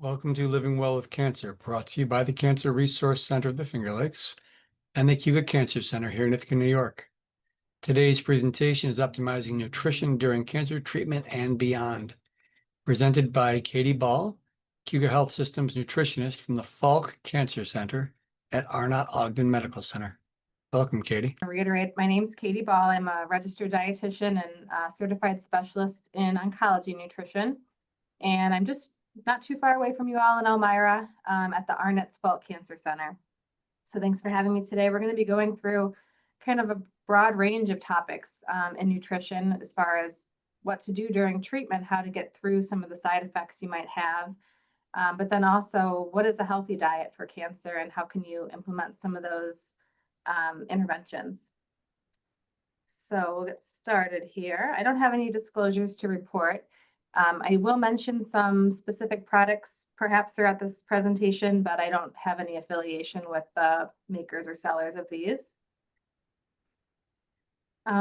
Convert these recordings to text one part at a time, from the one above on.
Welcome to Living Well with Cancer, brought to you by the Cancer Resource Center of the Finger Lakes and the Cayuga Cancer Center here in Ithaca, New York. Today's presentation is Optimizing Nutrition During Cancer Treatment and Beyond, presented by Catie Ball, Cayuga Health Systems Nutritionist from the Falck Cancer Center at Arnott Ogden Medical Center. Welcome, Catie. Reiterate, my name is Catie Ball. I'm a registered dietitian and certified specialist in oncology nutrition. And I'm just not too far away from you all in Elmira at the Arnott Falck Cancer Center. So thanks for having me today. We're going to be going through kind of a broad range of topics in nutrition as far as what to do during treatment, how to get through some of the side effects you might have, but then also what is a healthy diet for cancer and how can you implement some of those interventions. So we'll get started here. I don't have any disclosures to report. I will mention some specific products perhaps throughout this presentation, but I don't have any affiliation with the makers or sellers of these.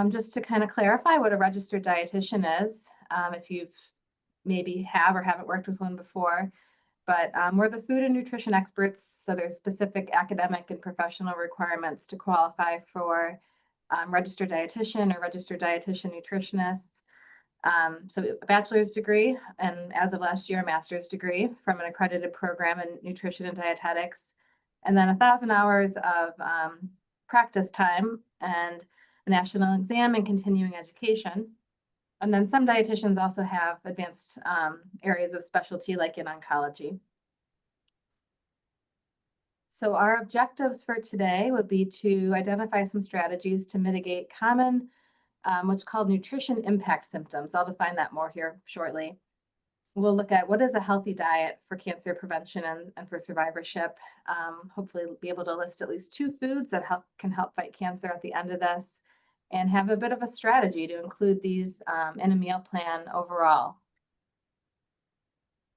Just to kind of clarify what a registered dietitian is, if you've maybe have or haven't worked with one before, but we're the food and nutrition experts, so there's specific academic and professional requirements to qualify for registered dietitian or registered dietitian nutritionist. So a bachelor's degree, and as of last year, a master's degree from an accredited program in nutrition and dietetics, and then 1,000 hours of practice time and a national exam and continuing education. And then some dietitians also have advanced areas of specialty like in oncology. So our objectives for today would be to identify some strategies to mitigate common, what's called nutrition impact symptoms. I'll define that more here shortly. We'll look at what is a healthy diet for cancer prevention and for survivorship. Hopefully we'll be able to list at least 2 foods that can help fight cancer at the end of this, and have a bit of a strategy to include these in a meal plan overall.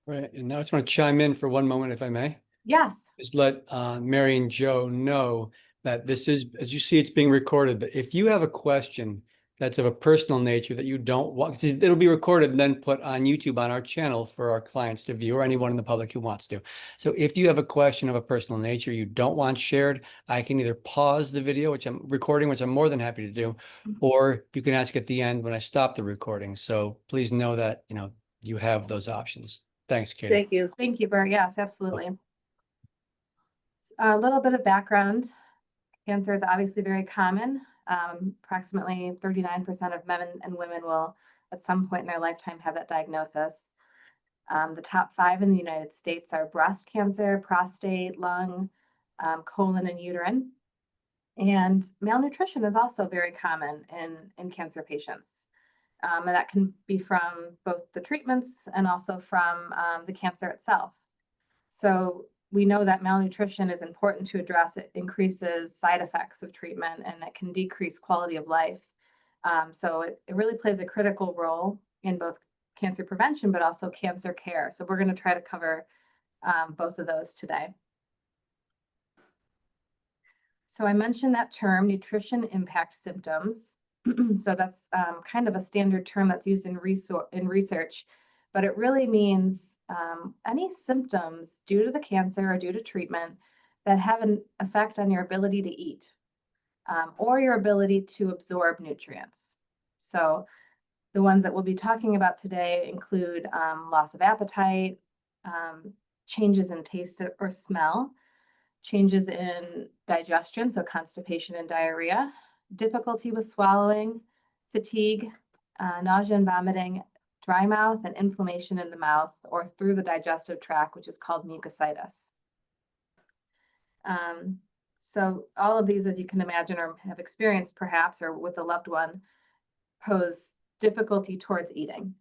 Right, and now I just want to chime in for one moment, if I may. Yes. Just let Mary and Joe know that this is, as you see, it's being recorded. But if you have a question that's of a personal nature that you don't want, it'll be recorded and then put on YouTube on our channel for our clients to view, or anyone in the public who wants to. So if you have a question of a personal nature you don't want shared, I can either pause the video, which I'm recording, which I'm more than happy to do, or you can ask at the end when I stop the recording. So please know that, you have those options. Thanks, Catie. Thank you. Thank you, Bert. Yes, absolutely. A little bit of background. Cancer is obviously very common. Approximately 39% of men and women will at some point in their lifetime have that diagnosis. The top 5 in the United States are breast cancer, prostate, lung, colon, and uterine. And malnutrition is also very common in cancer patients. And that can be from both the treatments and also from the cancer itself. So we know that malnutrition is important to address. It increases side effects of treatment and it can decrease quality of life. So it really plays a critical role in both cancer prevention, but also cancer care. So we're going to try to cover both of those today. So I mentioned that term, nutrition impact symptoms. So that's kind of a standard term that's used in research, but it really means any symptoms due to the cancer or due to treatment that have an effect on your ability to eat or your ability to absorb nutrients. So the ones that we'll be talking about today include loss of appetite, changes in taste or smell, changes in digestion, so constipation and diarrhea, difficulty with swallowing, fatigue, nausea and vomiting, dry mouth, and inflammation in the mouth or through the digestive tract, which is called mucositis. So all of these, as you can imagine or have experienced perhaps, or with a loved one, pose difficulty towards eating.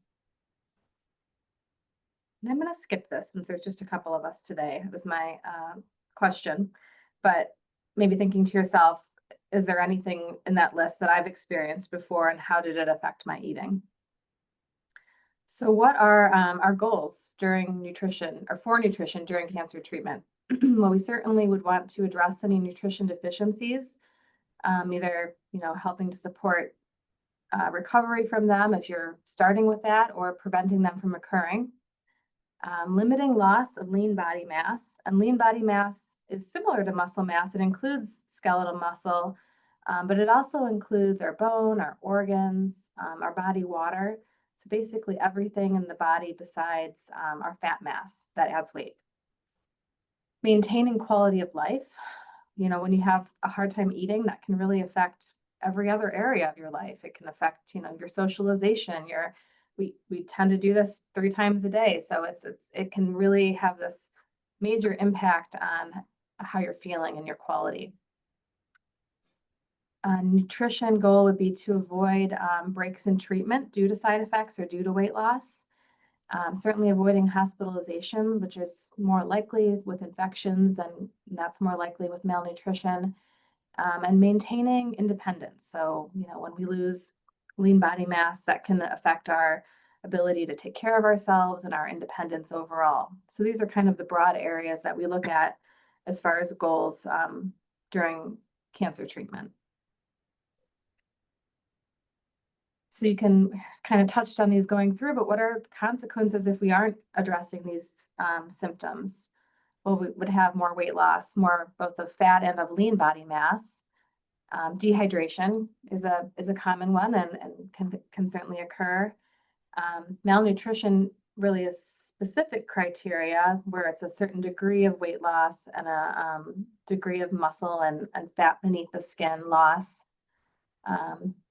And I'm going to skip this since there's just a couple of us today. It was my question, but maybe thinking to yourself, is there anything in that list that I've experienced before and how did it affect my eating? So what are our goals during nutrition or for nutrition during cancer treatment? Well, we certainly would want to address any nutrition deficiencies, either, helping to support recovery from them if you're starting with that or preventing them from occurring. Limiting loss of lean body mass. And lean body mass is similar to muscle mass. It includes skeletal muscle, but it also includes our bone, our organs, our body water. So basically everything in the body besides our fat mass that adds weight. Maintaining quality of life. You know, when you have a hard time eating, that can really affect every other area of your life. It can affect, you know, your socialization, we tend to do this 3 times a day. So it can really have this major impact on how you're feeling and your quality. Nutrition goal would be to avoid breaks in treatment due to side effects or due to weight loss. Certainly avoiding hospitalizations, which is more likely with infections, and that's more likely with malnutrition. And maintaining independence. So, you know, when we lose lean body mass, that can affect our ability to take care of ourselves and our independence overall. So these are kind of the broad areas that we look at as far as goals during cancer treatment. So you can kind of touched on these going through, but what are consequences if we aren't addressing these symptoms? Well, we would have more weight loss, more both of fat and of lean body mass. Dehydration is a common one and can certainly occur. Malnutrition really is specific criteria where it's a certain degree of weight loss and a degree of muscle and fat beneath the skin loss.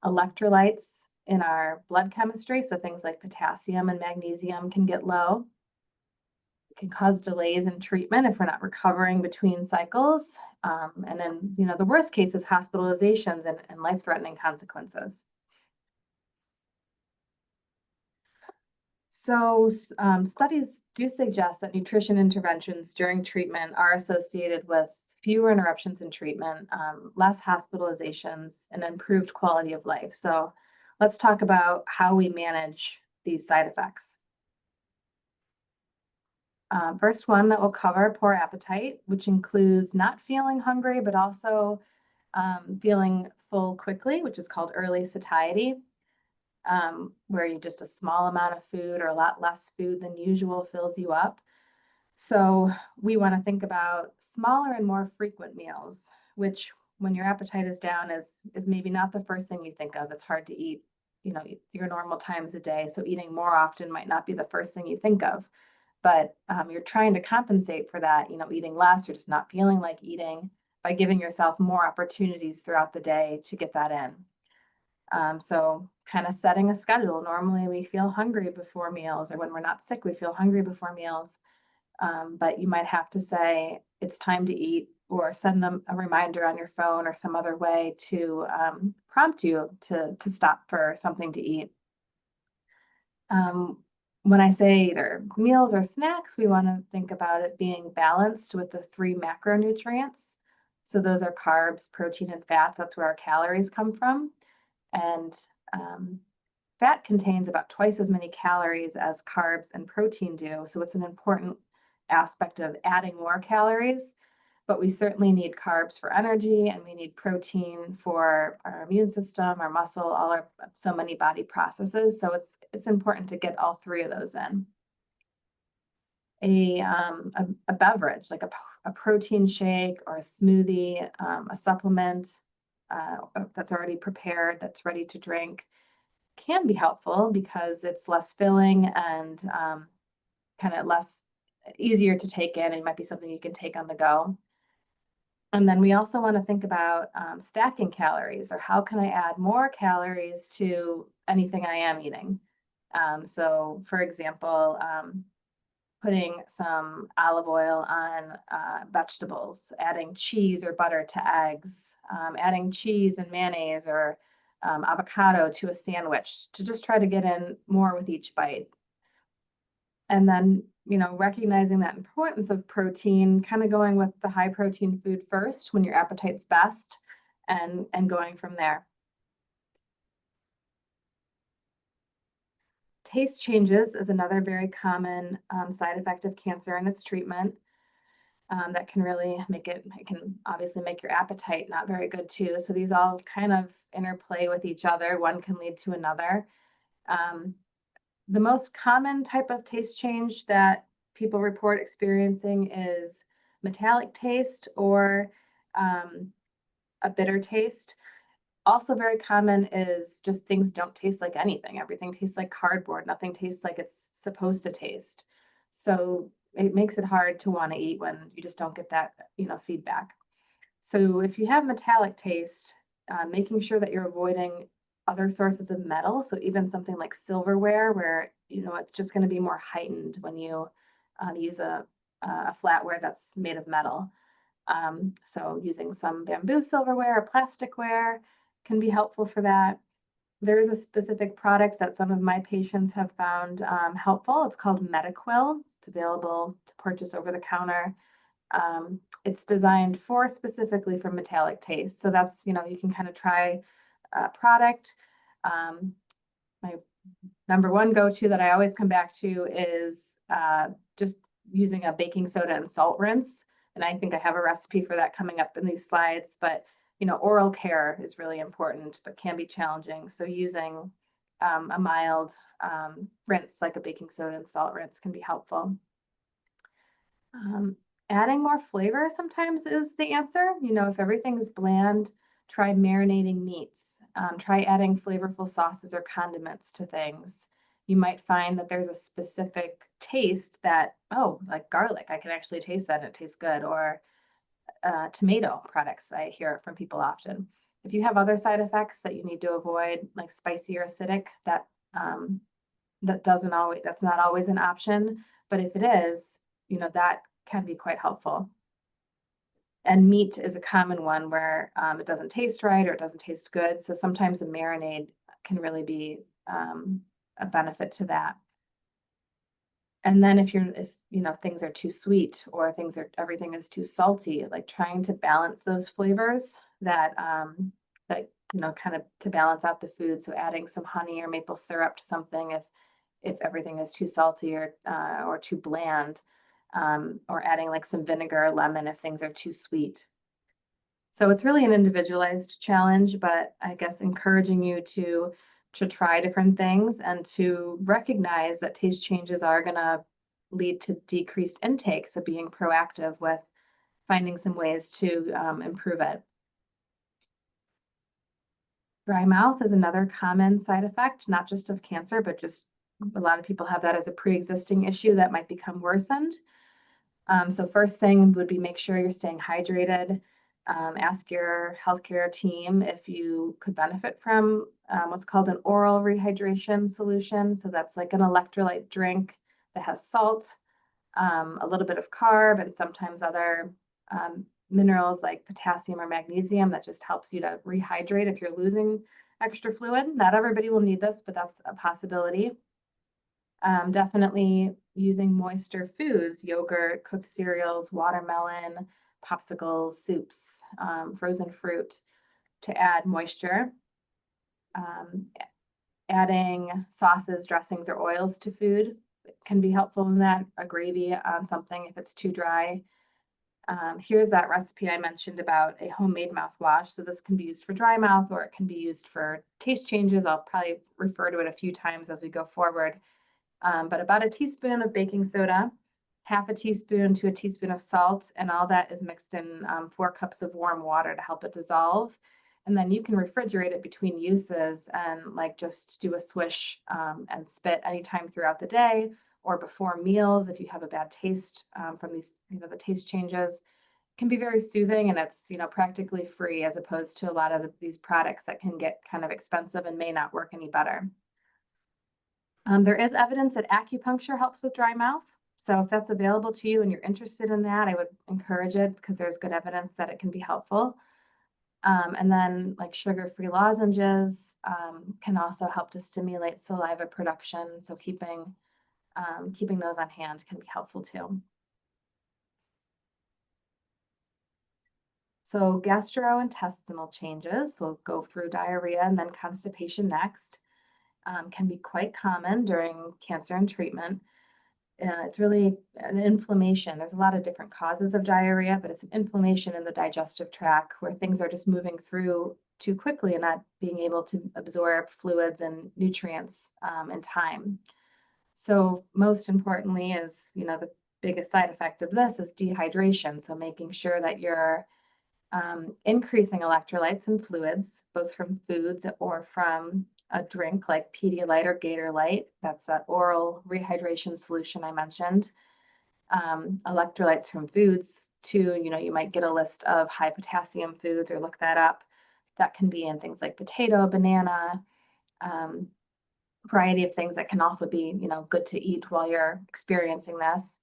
Electrolytes in our blood chemistry, so things like potassium and magnesium can get low. It can cause delays in treatment if we're not recovering between cycles. And then, you know, the worst case is hospitalizations and life-threatening consequences. So studies do suggest that nutrition interventions during treatment are associated with fewer interruptions in treatment, less hospitalizations, and improved quality of life. So let's talk about how we manage these side effects. First one that we'll cover, poor appetite, which includes not feeling hungry, but also feeling full quickly, which is called early satiety, where you just a small amount of food or a lot less food than usual fills you up. So we want to think about smaller and more frequent meals, which when your appetite is down is maybe not the first thing you think of. It's hard to eat, you know, your normal times a day. So eating more often might not be the first thing you think of. But you're trying to compensate for that, you know, eating less, you're just not feeling like eating by giving yourself more opportunities throughout the day to get that in. So kind of setting a schedule. Normally we feel hungry before meals, or when we're not sick, we feel hungry before meals. But you might have to say it's time to eat, or send them a reminder on your phone or some other way to prompt you to stop for something to eat. When I say either meals or snacks, we want to think about it being balanced with the 3 macronutrients. So those are carbs, protein, and fats. That's where our calories come from. And fat contains about twice as many calories as carbs and protein do. So it's an important aspect of adding more calories. But we certainly need carbs for energy, and we need protein for our immune system, our muscle, so many body processes. So it's important to get all 3 of those in. A beverage, like a protein shake or a smoothie, a supplement that's already prepared, that's ready to drink, can be helpful because it's less filling and kind of easier to take in. It might be something you can take on the go. And then we also want to think about stacking calories, or how can I add more calories to anything I am eating? So for example, putting some olive oil on vegetables, adding cheese or butter to eggs, adding cheese and mayonnaise or avocado to a sandwich, to just try to get in more with each bite. And then, you know, recognizing that importance of protein, kind of going with the high protein food first when your appetite's best, and going from there. Taste changes is another very common side effect of cancer and its treatment. That can really it can obviously make your appetite not very good too. So these all kind of interplay with each other. One can lead to another. The most common type of taste change that people report experiencing is metallic taste or a bitter taste. Also very common is just things don't taste like anything. Everything tastes like cardboard. Nothing tastes like it's supposed to taste. So it makes it hard to want to eat when you just don't get that, feedback. So if you have metallic taste, making sure that you're avoiding other sources of metal. So even something like silverware, where, it's just going to be more heightened when you use a flatware that's made of metal. So using some bamboo silverware or plasticware can be helpful for that. There is a specific product that some of my patients have found helpful. It's called Metaquil. It's available to purchase over the counter. It's designed specifically for metallic taste. So that's, you can kind of try a product. My number one go-to that I always come back to is just using a baking soda and salt rinse. And I think I have a recipe for that coming up in these slides, but oral care is really important, but can be challenging. So using a mild rinse, like a baking soda and salt rinse, can be helpful. Adding more flavor sometimes is the answer. If everything is bland, try marinating meats. Try adding flavorful sauces or condiments to things. You might find that there's a specific taste that, like garlic, I can actually taste that and it tastes good. Or tomato products, I hear it from people often. If you have other side effects that you need to avoid, like spicy or acidic, that's not always an option. But if it is, that can be quite helpful. And meat is a common one where it doesn't taste right or it doesn't taste good. So sometimes a marinade can really be a benefit to that. And then if things are too sweet or everything is too salty, like trying to balance those flavors that kind of to balance out the food. So adding some honey or maple syrup to something if everything is too salty or too bland, or adding like some vinegar or lemon if things are too sweet. So it's really an individualized challenge, but I guess encouraging you to try different things and to recognize that taste changes are going to lead to decreased intake. So being proactive with finding some ways to improve it. Dry mouth is another common side effect, not just of cancer, but just a lot of people have that as a pre-existing issue that might become worsened. So first thing would be make sure you're staying hydrated. Ask your healthcare team if you could benefit from what's called an oral rehydration solution. So that's like an electrolyte drink that has salt, a little bit of carb, and sometimes other minerals like potassium or magnesium that just helps you to rehydrate if you're losing extra fluid. Not everybody will need this, but that's a possibility. Definitely using moister foods, yogurt, cooked cereals, watermelon, popsicles, soups, frozen fruit to add moisture. Adding sauces, dressings, or oils to food can be helpful in that. A gravy on something if it's too dry. Here's that recipe I mentioned about a homemade mouthwash. So this can be used for dry mouth or it can be used for taste changes. I'll probably refer to it a few times as we go forward. But about a teaspoon of baking soda, half a teaspoon to a teaspoon of salt, and all that is mixed in 4 cups of warm water to help it dissolve. And then you can refrigerate it between uses and like just do a swish and spit anytime throughout the day or before meals if you have a bad taste from these, the taste changes. It can be very soothing and it's, practically free as opposed to a lot of these products that can get kind of expensive and may not work any better. There is evidence that acupuncture helps with dry mouth. So if that's available to you and you're interested in that, I would encourage it because there's good evidence that it can be helpful. And then like sugar-free lozenges can also help to stimulate saliva production. So keeping those on hand can be helpful too. So gastrointestinal changes, so we'll go through diarrhea and then constipation next, can be quite common during cancer and treatment. It's really an inflammation. There's a lot of different causes of diarrhea, but it's an inflammation in the digestive tract where things are just moving through too quickly and not being able to absorb fluids and nutrients in time. So most importantly is, the biggest side effect of this is dehydration. So making sure that you're increasing electrolytes and fluids, both from foods or from a drink like Pedialyte or Gatorlyte. That's that oral rehydration solution I mentioned. Electrolytes from foods too. You might get a list of high potassium foods or look that up. That can be in things like potato, banana, variety of things that can also be, good to eat while you're experiencing this.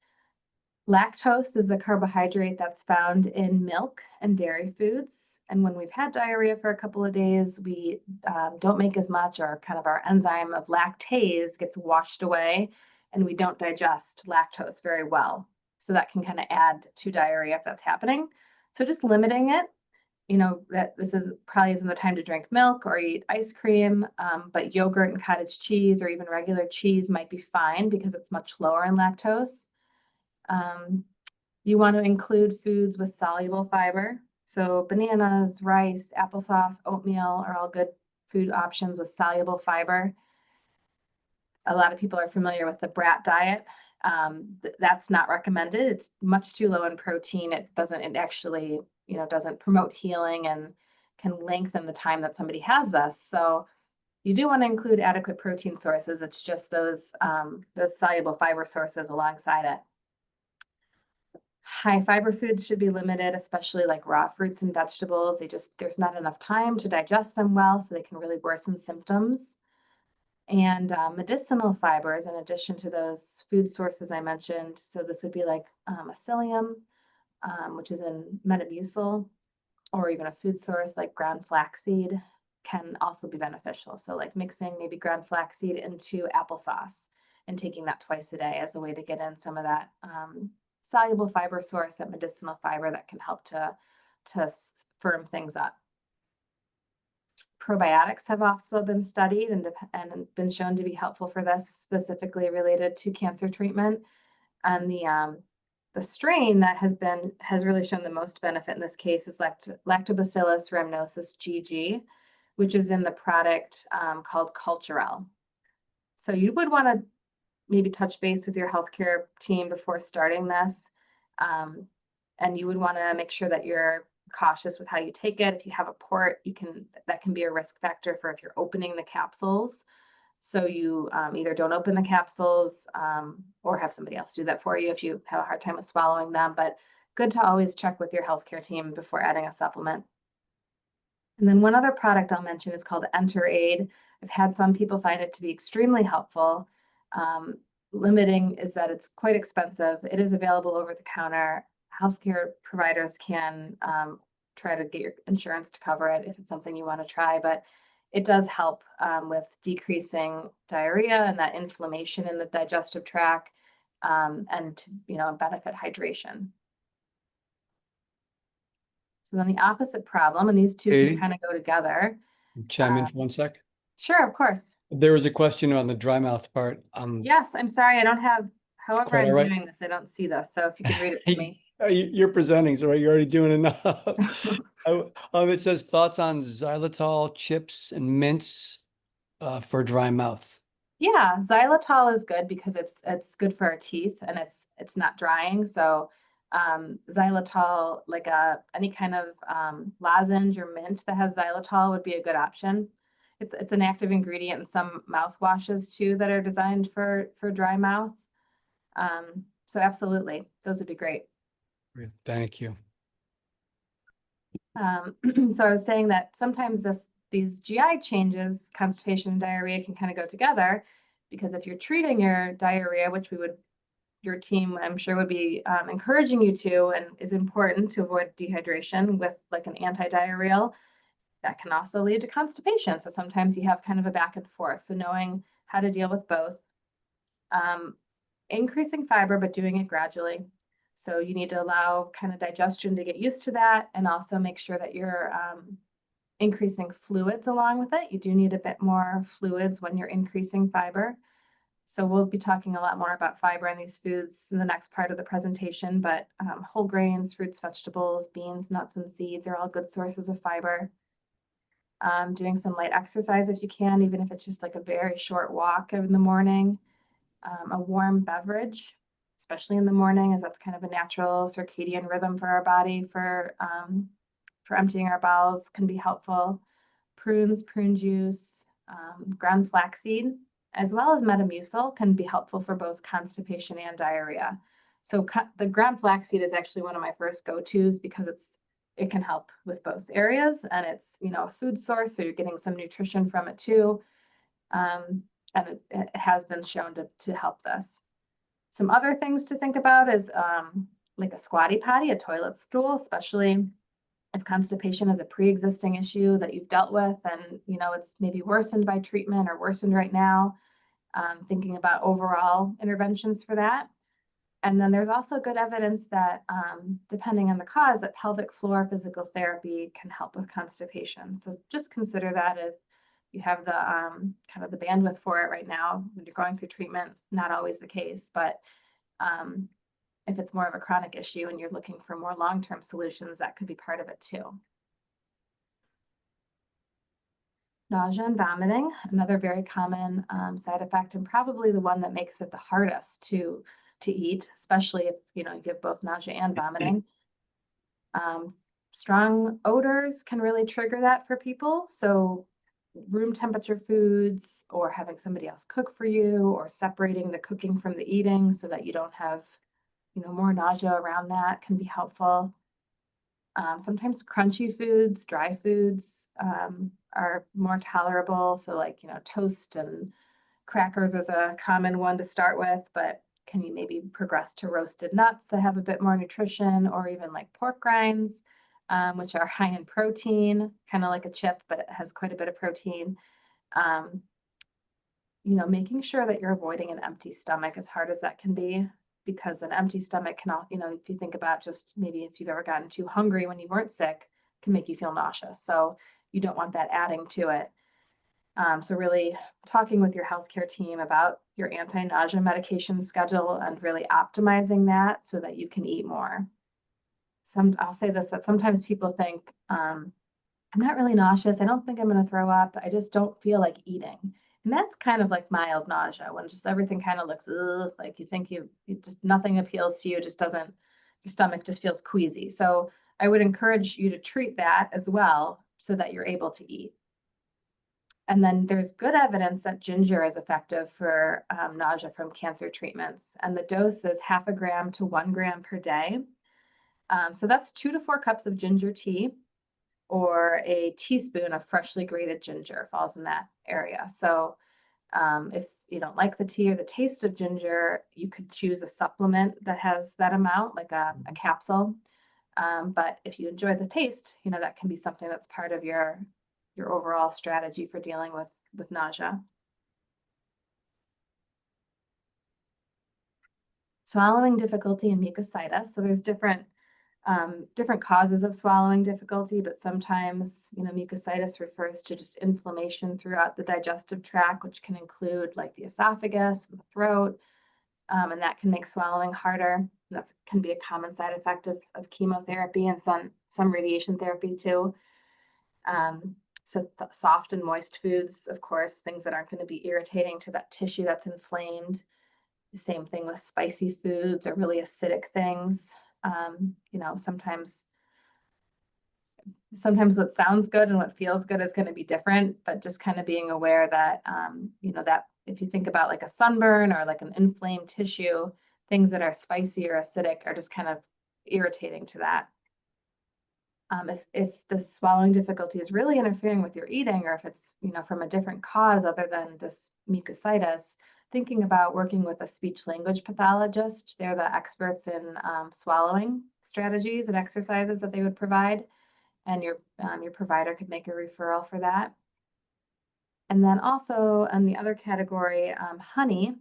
Lactose is the carbohydrate that's found in milk and dairy foods. And when we've had diarrhea for a couple of days, we don't make as much, or kind of our enzyme of lactase gets washed away, and we don't digest lactose very well. So that can kind of add to diarrhea if that's happening. So just limiting it, that this is probably isn't the time to drink milk or eat ice cream, but yogurt and cottage cheese or even regular cheese might be fine because it's much lower in lactose. You want to include foods with soluble fiber. So bananas, rice, applesauce, oatmeal are all good food options with soluble fiber. A lot of people are familiar with the brat diet. That's not recommended. It's much too low in protein. It actually, doesn't promote healing and can lengthen the time that somebody has this. So you do want to include adequate protein sources. It's just those soluble fiber sources alongside it. High fiber foods should be limited, especially like raw fruits and vegetables. There's not enough time to digest them well, so they can really worsen symptoms. And medicinal fibers, in addition to those food sources I mentioned. So this would be like psyllium, which is in Metamucil, or even a food source like ground flaxseed can also be beneficial. So like mixing maybe ground flaxseed into applesauce and taking that twice a day as a way to get in some of that soluble fiber source, that medicinal fiber that can help to firm things up. Probiotics have also been studied and been shown to be helpful for this, specifically related to cancer treatment. And the strain that has really shown the most benefit in this case is Lactobacillus rhamnosus GG, which is in the product called Culturel. So you would want to maybe touch base with your healthcare team before starting this. And you would want to make sure that you're cautious with how you take it. If you have a port, that can be a risk factor for if you're opening the capsules. So you either don't open the capsules or have somebody else do that for you if you have a hard time with swallowing them. But good to always check with your healthcare team before adding a supplement. And then one other product I'll mention is called EnterAid. I've had some people find it to be extremely helpful. Limiting is that it's quite expensive. It is available over the counter. Healthcare providers can try to get your insurance to cover it if it's something you want to try, but it does help with decreasing diarrhea and that inflammation in the digestive tract, and benefit hydration. So then the opposite problem, and these two Catie? can kind of go together. Chime in for 1 sec. Sure, of course. There was a question on the dry mouth part. Yes, I'm sorry, I don't have, however quite I'm all right. doing this, I don't see this. So if you could read it to me. You're presenting, so you're already doing enough. It says thoughts on xylitol chips and mints for dry mouth. Yeah, xylitol is good because it's good for our teeth and it's not drying. So xylitol, like any kind of lozenge or mint that has xylitol would be a good option. It's an active ingredient in some mouthwashes too that are designed for dry mouth. So absolutely, those would be great. Thank you. So I was saying that sometimes these GI changes, constipation and diarrhea, can kind of go together, because if you're treating your diarrhea, which your team, I'm sure, would be encouraging you to, and is important to avoid dehydration with like an anti-diarrheal, that can also lead to constipation. So sometimes you have kind of a back and forth. So knowing how to deal with both. Increasing fiber, but doing it gradually. So you need to allow kind of digestion to get used to that, and also make sure that you're increasing fluids along with it. You do need a bit more fluids when you're increasing fiber. So we'll be talking a lot more about fiber in these foods in the next part of the presentation, but whole grains, fruits, vegetables, beans, nuts, and seeds are all good sources of fiber. Doing some light exercise if you can, even if it's just like a very short walk in the morning. A warm beverage especially in the morning, as that's kind of a natural circadian rhythm for our body for emptying our bowels can be helpful. Prunes, prune juice, ground flaxseed, as well as Metamucil can be helpful for both constipation and diarrhea. So the ground flaxseed is actually one of my first go-tos because it can help with both areas, and it's, you know, a food source, so you're getting some nutrition from it too. And it has been shown to help this. Some other things to think about is like a squatty potty, a toilet stool, especially if constipation is a pre-existing issue that you've dealt with and, you know, it's maybe worsened by treatment or worsened right now, thinking about overall interventions for that. And then there's also good evidence that depending on the cause, that pelvic floor physical therapy can help with constipation. So just consider that if you have the kind of the bandwidth for it right now when you're going through treatment. Not always the case, but if it's more of a chronic issue and you're looking for more long-term solutions, that could be part of it too. Nausea and vomiting, another very common side effect, and probably the one that makes it the hardest to eat, especially if, you know, you get both nausea and vomiting. Strong odors can really trigger that for people. So room temperature foods, or having somebody else cook for you, or separating the cooking from the eating so that you don't have, you know, more nausea around that can be helpful. Sometimes crunchy foods, dry foods are more tolerable. So like, you know, toast and crackers is a common one to start with, but can you maybe progress to roasted nuts that have a bit more nutrition, or even like pork rinds, which are high in protein, kind of like a chip, but it has quite a bit of protein. You know, making sure that you're avoiding an empty stomach, as hard as that can be, because an empty stomach can, you know, if you think about just maybe if you've ever gotten too hungry when you weren't sick, can make you feel nauseous. So you don't want that adding to it. So really talking with your healthcare team about your anti-nausea medication schedule and really optimizing that so that you can eat more. I'll say this, that sometimes people think, I'm not really nauseous. I don't think I'm going to throw up. I just don't feel like eating. And that's kind of like mild nausea, when just everything kind of looks like you think you just nothing appeals to you, just doesn't, your stomach just feels queasy. So I would encourage you to treat that as well so that you're able to eat. And then there's good evidence that ginger is effective for nausea from cancer treatments. And the dose is 0.5 gram to 1 gram per day. So that's 2 to 4 cups of ginger tea, or a teaspoon of freshly grated ginger falls in that area. So if you don't like the tea or the taste of ginger, you could choose a supplement that has that amount, like a capsule. But if you enjoy the taste, you know, that can be something that's part of your overall strategy for dealing with nausea. Swallowing difficulty and mucositis. So there's different causes of swallowing difficulty, but sometimes, you know, mucositis refers to just inflammation throughout the digestive tract, which can include like the esophagus and the throat, and that can make swallowing harder. That can be a common side effect of chemotherapy and some radiation therapy too. So soft and moist foods, of course, things that aren't going to be irritating to that tissue that's inflamed. The same thing with spicy foods or really acidic things. You know, sometimes what sounds good and what feels good is going to be different, but just kind of being aware that, you know, that if you think about like a sunburn or like an inflamed tissue, things that are spicy or acidic are just kind of irritating to that. If the swallowing difficulty is really interfering with your eating, or if it's, you know, from a different cause other than this mucositis, thinking about working with a speech language pathologist. They're the experts in swallowing strategies and exercises that they would provide, and your provider could make a referral for that. And then also in the other category, honey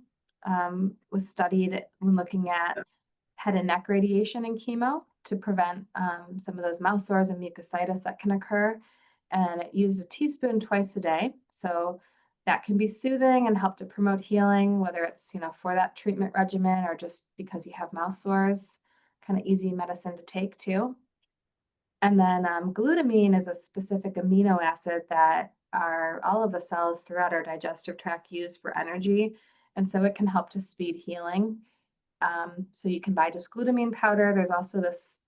was studied when looking at head and neck radiation and chemo to prevent some of those mouth sores and mucositis that can occur. And it used a teaspoon twice a day. So that can be soothing and help to promote healing, whether it's, you know, for that treatment regimen or just because you have mouth sores, kind of easy medicine to take too. And then glutamine is a specific amino acid that all of the cells throughout our digestive tract use for energy. And so it can help to speed healing. So you can buy just glutamine powder. There's also this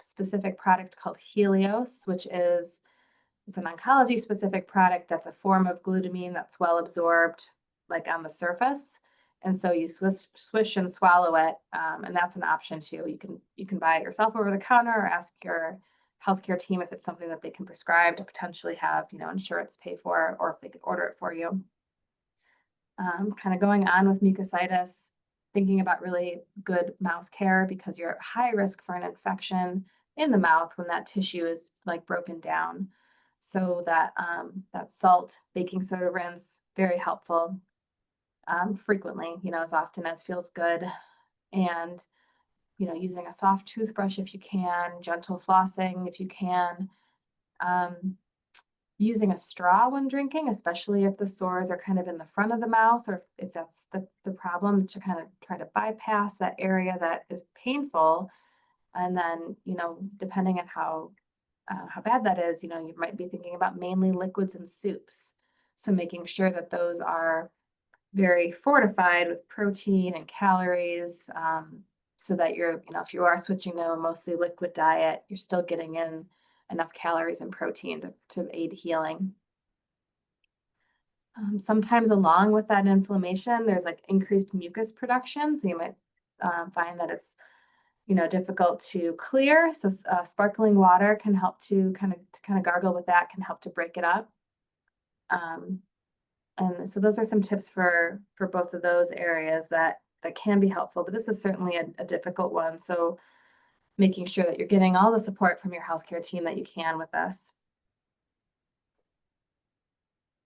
specific product called Helios, which is it's an oncology specific product that's a form of glutamine that's well absorbed, like on the surface. And so you swish and swallow it, and that's an option too. You can buy it yourself over the counter or ask your healthcare team if it's something that they can prescribe to potentially have, insurance pay for, or if they could order it for you. Kind of going on with mucositis, thinking about really good mouth care because you're at high risk for an infection in the mouth when that tissue is like broken down. So that salt, baking soda rinse, very helpful. Frequently, as often as feels good. And, using a soft toothbrush if you can, gentle flossing if you can. Using a straw when drinking, especially if the sores are kind of in the front of the mouth, or if that's the problem, to kind of try to bypass that area that is painful. And then, depending on how bad that is, you might be thinking about mainly liquids and soups. So making sure that those are very fortified with protein and calories, so that if you are switching to a mostly liquid diet, you're still getting in enough calories and protein to aid healing. Sometimes along with that inflammation, there's like increased mucus production. So you might find that it's, difficult to clear. So sparkling water can help to kind of gargle with that, can help to break it up. And so those are some tips for both of those areas that can be helpful, but this is certainly a difficult one. So making sure that you're getting all the support from your healthcare team that you can with this.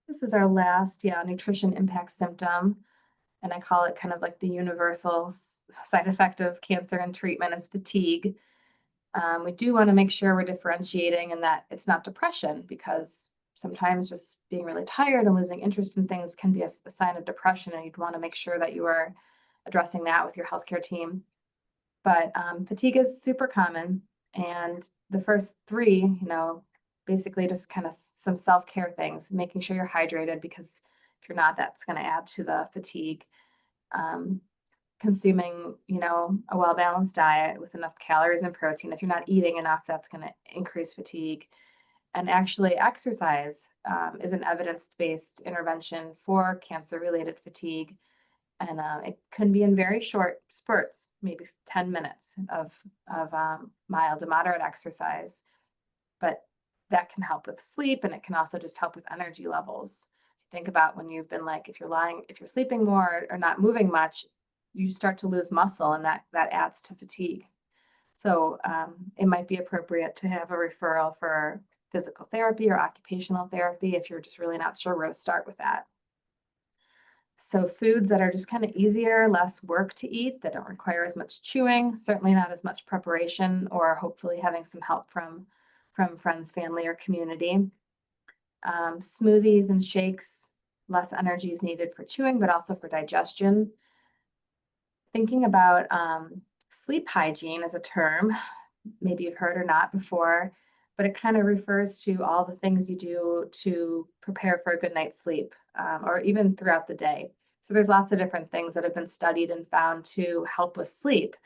This is our last, nutrition impact symptom. And I call it kind of like the universal side effect of cancer and treatment is fatigue. We do want to make sure we're differentiating and that it's not depression, because sometimes just being really tired and losing interest in things can be a sign of depression, and you'd want to make sure that you are addressing that with your healthcare team. But fatigue is super common, and the first three, basically just kind of some self-care things, making sure you're hydrated, because if you're not, that's going to add to the fatigue. Consuming, a well-balanced diet with enough calories and protein. If you're not eating enough, that's going to increase fatigue. And actually exercise is an evidence-based intervention for cancer-related fatigue. And it can be in very short spurts, maybe 10 minutes of mild to moderate exercise. But that can help with sleep, and it can also just help with energy levels. Think about when you've been if you're sleeping more or not moving much, you start to lose muscle, and that adds to fatigue. So it might be appropriate to have a referral for physical therapy or occupational therapy if you're just really not sure where to start with that. So foods that are just kind of easier, less work to eat, that don't require as much chewing, certainly not as much preparation, or hopefully having some help from friends, family, or community. Smoothies and shakes, less energy is needed for chewing, but also for digestion. Thinking about sleep hygiene as a term, maybe you've heard or not before, but it kind of refers to all the things you do to prepare for a good night's sleep, or even throughout the day. So there's lots of different things that have been studied and found to help with sleep.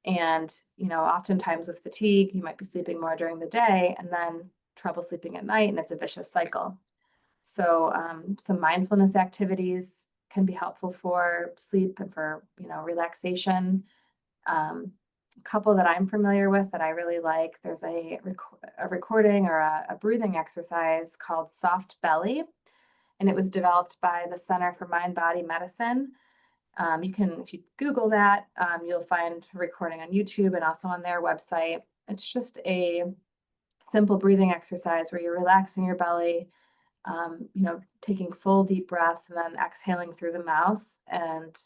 And, oftentimes with fatigue, you might be sleeping more during the day and then trouble sleeping at night, and it's a vicious cycle. So some mindfulness activities can be helpful for sleep and for, relaxation. A couple that I'm familiar with that I really like, there's a recording or a breathing exercise called Soft Belly, and it was developed by the Center for Mind-Body Medicine. If you Google that, you'll find a recording on YouTube and also on their website. It's just a simple breathing exercise where you're relaxing your belly, taking full deep breaths and then exhaling through the mouth, and,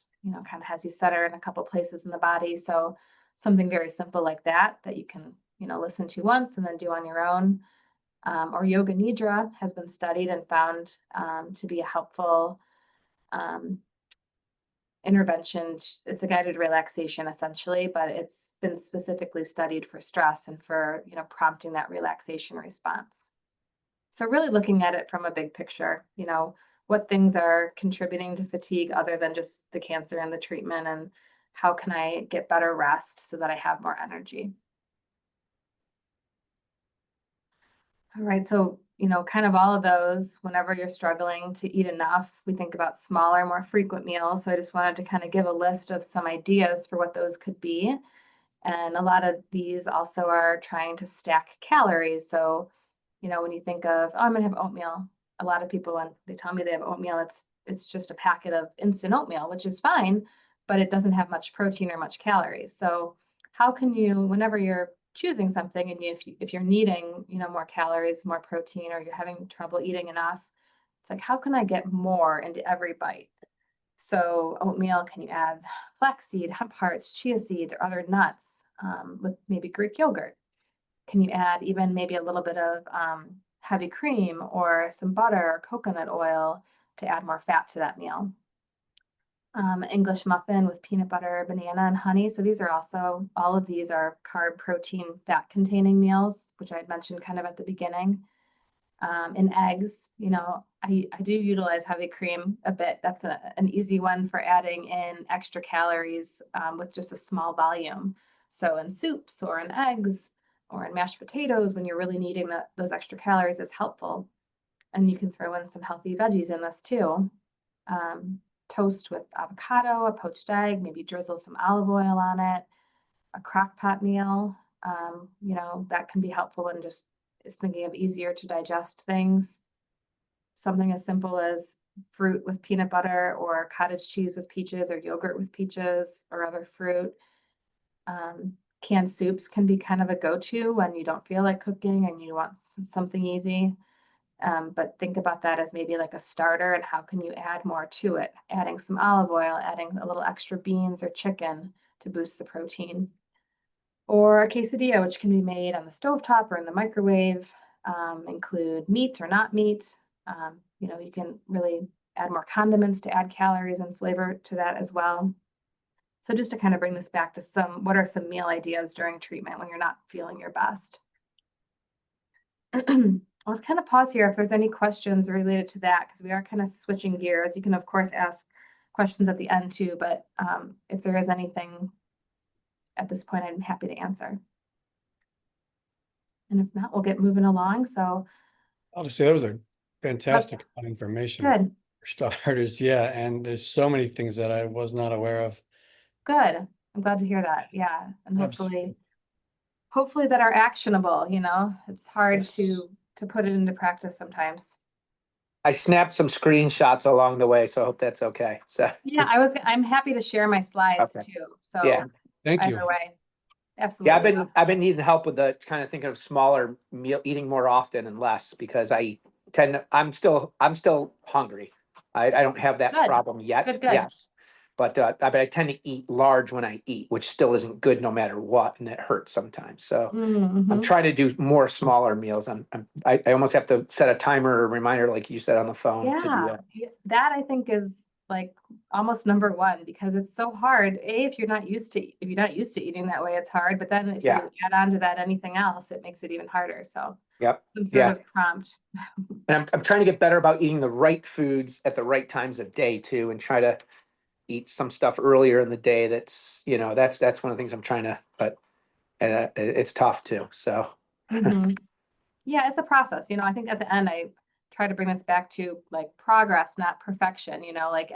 kind of has you center in a couple places in the body. So something very simple like that you can, listen to once and then do on your own. Or yoga nidra has been studied and found to be a helpful intervention. It's a guided relaxation essentially, but it's been specifically studied for stress and for, prompting that relaxation response. So really looking at it from a big picture, what things are contributing to fatigue other than just the cancer and the treatment, and how can I get better rest so that I have more energy? All right, so, kind of all of those, whenever you're struggling to eat enough, we think about smaller, more frequent meals. So I just wanted to kind of give a list of some ideas for what those could be. And a lot of these also are trying to stack calories. So, when you think of, oh, I'm gonna have oatmeal, a lot of people, when they tell me they have oatmeal, it's just a packet of instant oatmeal, which is fine, but it doesn't have much protein or much calories. So how can you, whenever you're choosing something, and if you're needing, more calories, more protein, or you're having trouble eating enough, it's like, how can I get more into every bite? So oatmeal, can you add flaxseed, hemp hearts, chia seeds, or other nuts, with maybe Greek yogurt? Can you add even maybe a little bit of heavy cream or some butter or coconut oil to add more fat to that meal? English muffin with peanut butter, banana, and honey. So these are also, all of these are carb, protein, fat containing meals, which I had mentioned kind of at the beginning. In eggs, I do utilize heavy cream a bit. That's an easy one for adding in extra calories with just a small volume. So in soups or in eggs or in mashed potatoes, when you're really needing those extra calories, is helpful. And you can throw in some healthy veggies in this too. Toast with avocado, a poached egg, maybe drizzle some olive oil on it, a crock pot meal. That can be helpful in just is thinking of easier to digest things. Something as simple as fruit with peanut butter or cottage cheese with peaches or yogurt with peaches or other fruit. Canned soups can be kind of a go-to when you don't feel like cooking and you want something easy. But think about that as maybe like a starter, and how can you add more to it? Adding some olive oil, adding a little extra beans or chicken to boost the protein. Or a quesadilla, which can be made on the stovetop or in the microwave, include meat or not meat. You can really add more condiments to add calories and flavor to that as well. So just to kind of bring this back to what are some meal ideas during treatment when you're not feeling your best? Let's kind of pause here if there's any questions related to that, because we are kind of switching gears. You can, of course, ask questions at the end too, but if there is anything at this point, I'm happy to answer. And if not, we'll get moving along. So I'll just say that was a fantastic information good, for starters. Yeah. And there's so many things that I was not aware of. good. I'm glad to hear that. Yeah. And Absolutely. hopefully that are actionable, it's hard Yes. to put it into practice sometimes. I snapped some screenshots along the way, so I hope that's okay. So Yeah, I'm happy to share my slides Okay. too. So yeah, Thank either you. way, yeah, absolutely. I've been needing help with the kind of thinking of smaller meal, eating more often and less, because I'm still hungry. I don't have that Good, problem yet. good, good. Yes. But I tend to eat large when I eat, which still isn't good no matter what, and it hurts sometimes. So I'm Mhm. trying to do more smaller meals. I almost have to set a timer or reminder, like you said, on the phone to do Yeah, that. that I think is like almost number one, because it's so hard. If you're not used to eating that way, it's hard. But then if Yeah. you add on to that anything else, it makes it even harder. So Yep. some sort Yeah. of prompt. And I'm trying to get better about eating the right foods at the right times of day too, and try to eat some stuff earlier in the day. That's one of the things I'm trying to, but it's tough too. So Mhm. Yeah, it's a process. I think at the end, I try to bring this back to like progress, not perfection. Like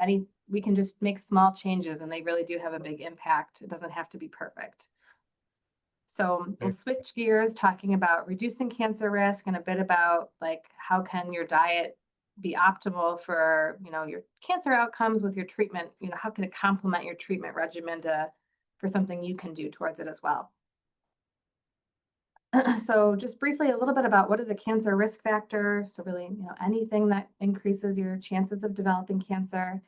we can just make small changes and they really do have a big impact. It doesn't have to be perfect. So we'll switch gears talking about reducing cancer risk and a bit about like how can your diet be optimal for, your cancer outcomes with your treatment, how can it complement your treatment regimen for something you can do towards it as well. So just briefly, a little bit about what is a cancer risk factor. So really, anything that increases your chances of developing cancer.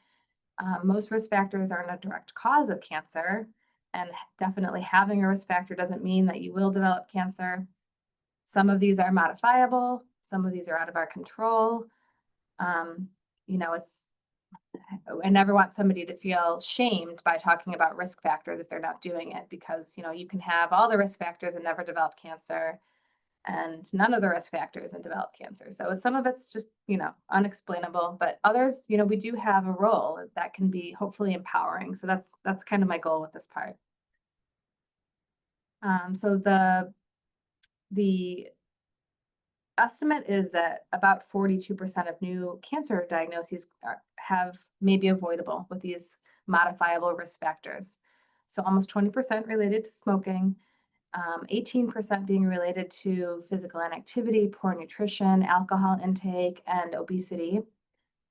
Most risk factors aren't a direct cause of cancer, and definitely having a risk factor doesn't mean that you will develop cancer. Some of these are modifiable, some of these are out of our control. I never want somebody to feel shamed by talking about risk factors if they're not doing it, because you can have all the risk factors and never develop cancer. and none of the risk factors in developed cancer. So some of it's just, unexplainable, but others, we do have a role that can be hopefully empowering. So that's kind of my goal with this part. So the estimate is that about 42% of new cancer diagnoses may be avoidable with these modifiable risk factors. So almost 20% related to smoking, 18% being related to physical inactivity, poor nutrition, alcohol intake, and obesity.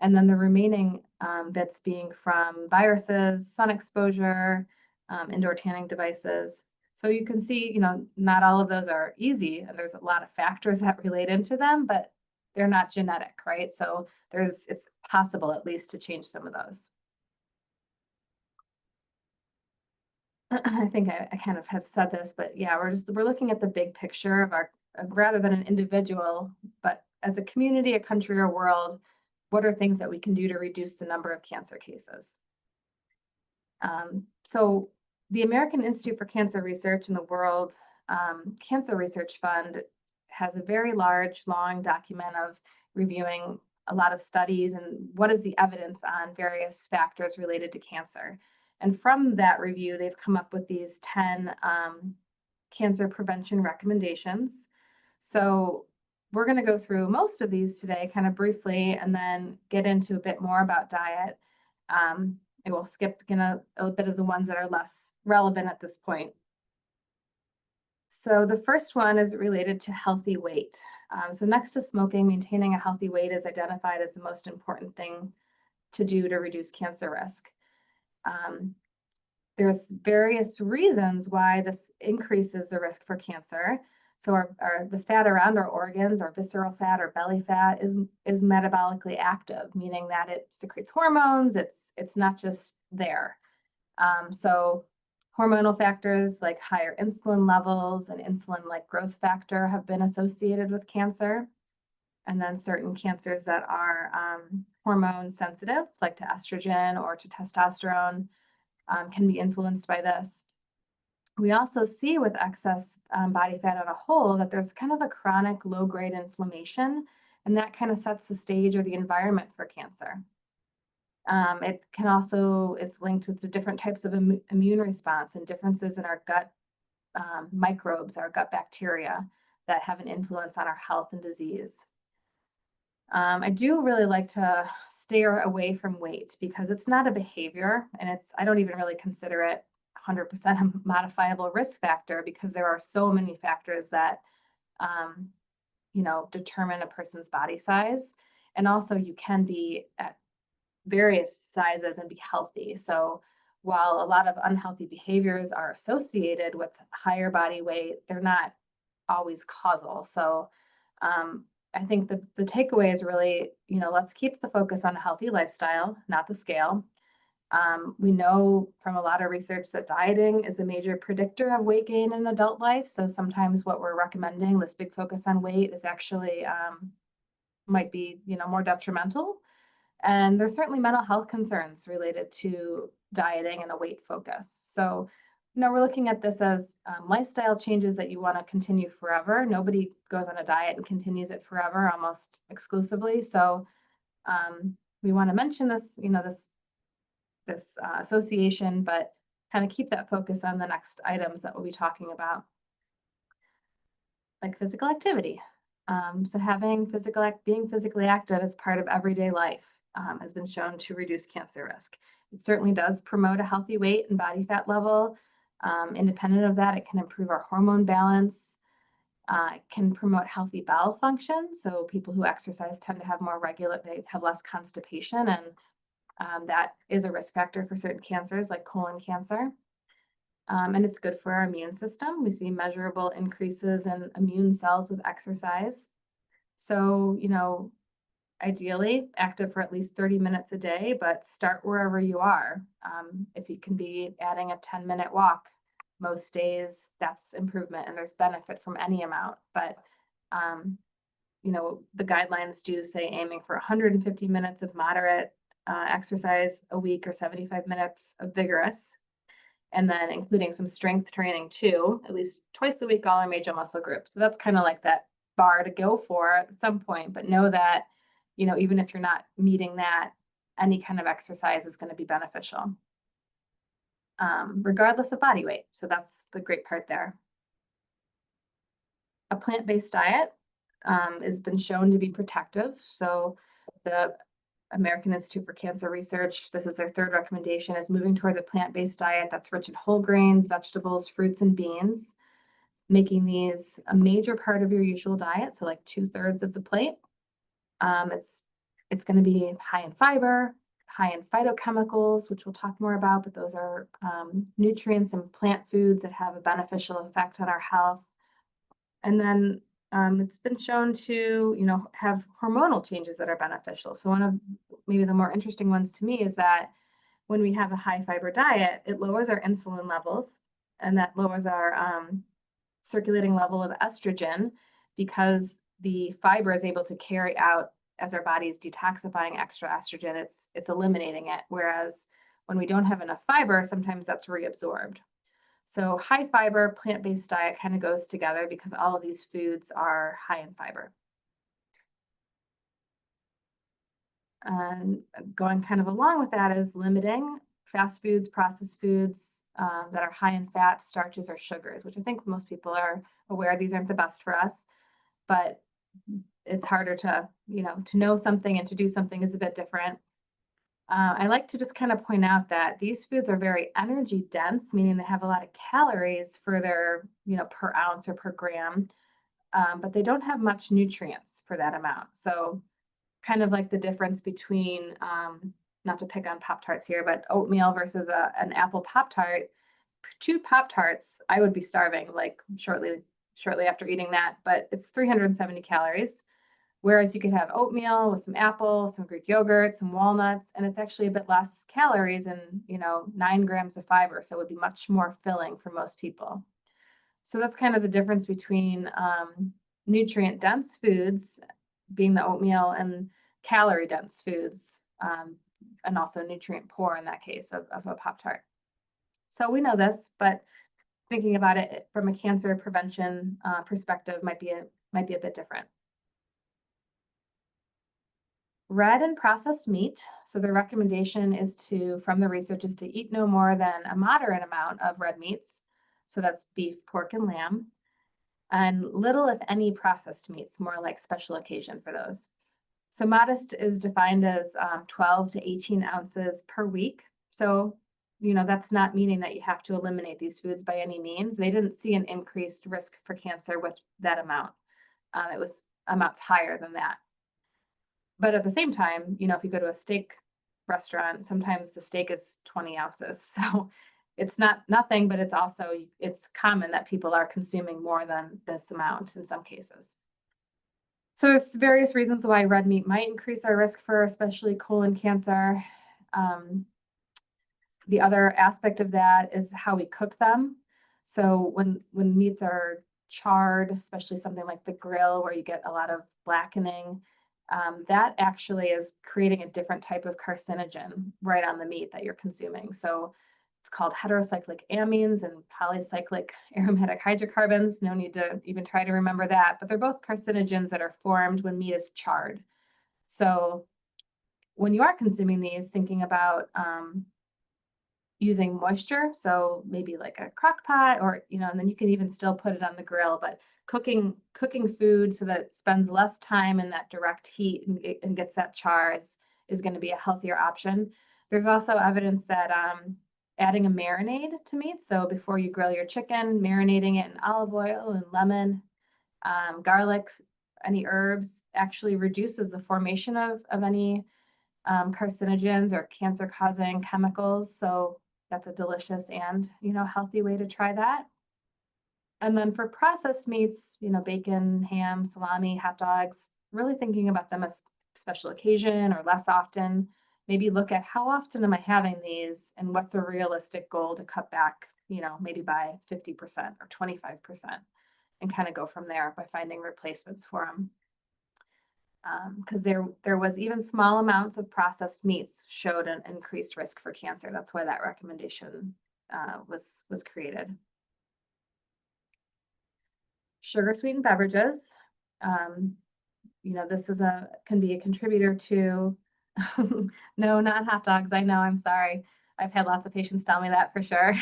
And then the remaining bits being from viruses, sun exposure, indoor tanning devices. So you can see, not all of those are easy, and there's a lot of factors that relate into them, but they're not genetic, right? So it's possible at least to change some of those. I think I kind of have said this, but yeah, we're looking at the big picture of rather than an individual, but as a community, a country, or world, what are things that we can do to reduce the number of cancer cases? So the American Institute for Cancer Research and the World Cancer Research Fund has a very large, long document of reviewing a lot of studies and what is the evidence on various factors related to cancer. And from that review, they've come up with these 10 cancer prevention recommendations. So we're going to go through most of these today kind of briefly and then get into a bit more about diet. I will skip a bit of the ones that are less relevant at this point. So the first one is related to healthy weight. So next to smoking, maintaining a healthy weight is identified as the most important thing to do to reduce cancer risk. There's various reasons why this increases the risk for cancer. So the fat around our organs, our visceral fat or belly fat is metabolically active, meaning that it secretes hormones. It's not just there. So hormonal factors like higher insulin levels and insulin-like growth factor have been associated with cancer. And then certain cancers that are hormone sensitive, like to estrogen or to testosterone, can be influenced by this. We also see with excess body fat on a whole that there's kind of a chronic low-grade inflammation, and that kind of sets the stage or the environment for cancer. It can also is linked with the different types of immune response and differences in our gut microbes, our gut bacteria that have an influence on our health and disease. I do really like to stay away from weight because it's not a behavior, and I don't even really consider it 100% a modifiable risk factor because there are so many factors that, determine a person's body size. And also you can be at various sizes and be healthy. So while a lot of unhealthy behaviors are associated with higher body weight, they're not always causal. So I think the takeaway is really, let's keep the focus on a healthy lifestyle, not the scale. We know from a lot of research that dieting is a major predictor of weight gain in adult life. So sometimes what we're recommending, this big focus on weight, is actually might be, more detrimental. And there's certainly mental health concerns related to dieting and a weight focus. So, we're looking at this as lifestyle changes that you want to continue forever. Nobody goes on a diet and continues it forever, almost exclusively. So we want to mention this, this association, but kind of keep that focus on the next items that we'll be talking about, like physical activity. So being physically active as part of everyday life has been shown to reduce cancer risk. It certainly does promote a healthy weight and body fat level. Independent of that, it can improve our hormone balance. It can promote healthy bowel function. So people who exercise tend to have they have less constipation, and that is a risk factor for certain cancers like colon cancer. And it's good for our immune system. We see measurable increases in immune cells with exercise. So, ideally active for at least 30 minutes a day, but start wherever you are. If you can be adding a 10-minute walk most days, that's improvement, and there's benefit from any amount. But, the guidelines do say aiming for 150 minutes of moderate exercise a week or 75 minutes of vigorous. And then including some strength training too, at least twice a week, all our major muscle groups. So that's kind of like that bar to go for at some point, but know that, you know, even if you're not meeting that, any kind of exercise is going to be beneficial, regardless of body weight. So that's the great part there. A plant-based diet has been shown to be protective. So the American Institute for Cancer Research, this is their third recommendation, is moving towards a plant-based diet that's rich in whole grains, vegetables, fruits, and beans, making these a major part of your usual diet. So like 2/3 of the plate. It's going to be high in fiber, high in phytochemicals, which we'll talk more about, but those are nutrients and plant foods that have a beneficial effect on our health. And then it's been shown to, you know, have hormonal changes that are beneficial. So one of maybe the more interesting ones to me is that when we have a high fiber diet, it lowers our insulin levels, and that lowers our circulating level of estrogen, because the fiber is able to carry out, as our body is detoxifying extra estrogen, it's eliminating it. Whereas when we don't have enough fiber, sometimes that's reabsorbed. So high fiber, plant-based diet kind of goes together because all of these foods are high in fiber. And going kind of along with that is limiting fast foods, processed foods that are high in fat, starches, or sugars, which I think most people are aware these aren't the best for us, but it's harder to, you know, to know something and to do something is a bit different. I like to just kind of point out that these foods are very energy dense, meaning they have a lot of calories for their, you know, per ounce or per gram, but they don't have much nutrients for that amount. So kind of like the difference between, not to pick on Pop-Tarts here, but oatmeal versus an apple Pop-Tart. 2 Pop-Tarts, I would be starving like shortly after eating that, but it's 370 calories. Whereas you could have oatmeal with some apple, some Greek yogurt, some walnuts, and it's actually a bit less calories and, you know, 9 grams of fiber. So it would be much more filling for most people. So that's kind of the difference between nutrient dense foods, being the oatmeal, and calorie dense foods, and also nutrient poor in that case of a Pop-Tart. So we know this, but thinking about it from a cancer prevention perspective might be a bit different. Red and processed meat. So the recommendation is from the research, is to eat no more than a moderate amount of red meats. So that's beef, pork, and lamb. And little, if any, processed meats, more like special occasion for those. So modest is defined as 12 to 18 ounces per week. So, you know, that's not meaning that you have to eliminate these foods by any means. They didn't see an increased risk for cancer with that amount. It was amounts higher than that. But at the same time, you know, if you go to a steak restaurant, sometimes the steak is 20 ounces. So it's not nothing, but it's common that people are consuming more than this amount in some cases. So there's various reasons why red meat might increase our risk for especially colon cancer. The other aspect of that is how we cook them. So when meats are charred, especially something like the grill where you get a lot of blackening, that actually is creating a different type of carcinogen right on the meat that you're consuming. So it's called heterocyclic amines and polycyclic aromatic hydrocarbons. No need to even try to remember that, but they're both carcinogens that are formed when meat is charred. So when you are consuming these, thinking about using moisture, so maybe like a crock pot, or, you know, and then you can even still put it on the grill, but cooking food so that it spends less time in that direct heat and gets that char is going to be a healthier option. There's also evidence that adding a marinade to meat, so before you grill your chicken, marinating it in olive oil and lemon, garlic, any herbs, actually reduces the formation of any carcinogens or cancer-causing chemicals. So that's a delicious and, you know, healthy way to try that. And then for processed meats, you know, bacon, ham, salami, hot dogs, really thinking about them as special occasion or less often. Maybe look at how often am I having these and what's a realistic goal to cut back, you know, maybe by 50% or 25%, and kind of go from there by finding replacements for them. Because there was even small amounts of processed meats showed an increased risk for cancer. That's why that recommendation was created. Sugar sweetened beverages. This can be a contributor to, no, not hot dogs. I know, I'm sorry. I've had lots of patients tell me that for sure.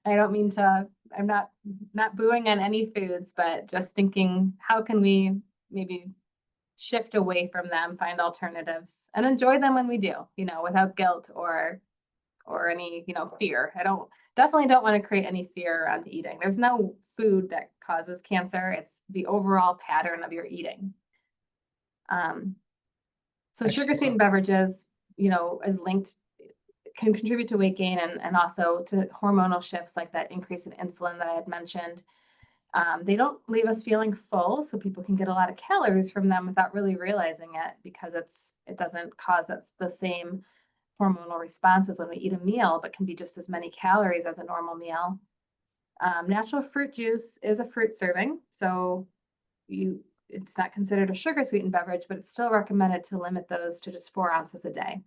I don't mean to, I'm not booing on any foods, but just thinking, how can we maybe shift away from them, find alternatives, and enjoy them when we do, without guilt or any, fear. Definitely don't want to create any fear around eating. There's no food that causes cancer. It's the overall pattern of your eating. So sugar sweetened beverages, is linked, can contribute to weight gain and also to hormonal shifts like that increase in insulin that I had mentioned. They don't leave us feeling full, so people can get a lot of calories from them without really realizing it, because it doesn't cause us the same hormonal responses when we eat a meal, but can be just as many calories as a normal meal. Natural fruit juice is a fruit serving, so it's not considered a sugar sweetened beverage, but it's still recommended to limit those to just 4 ounces a day.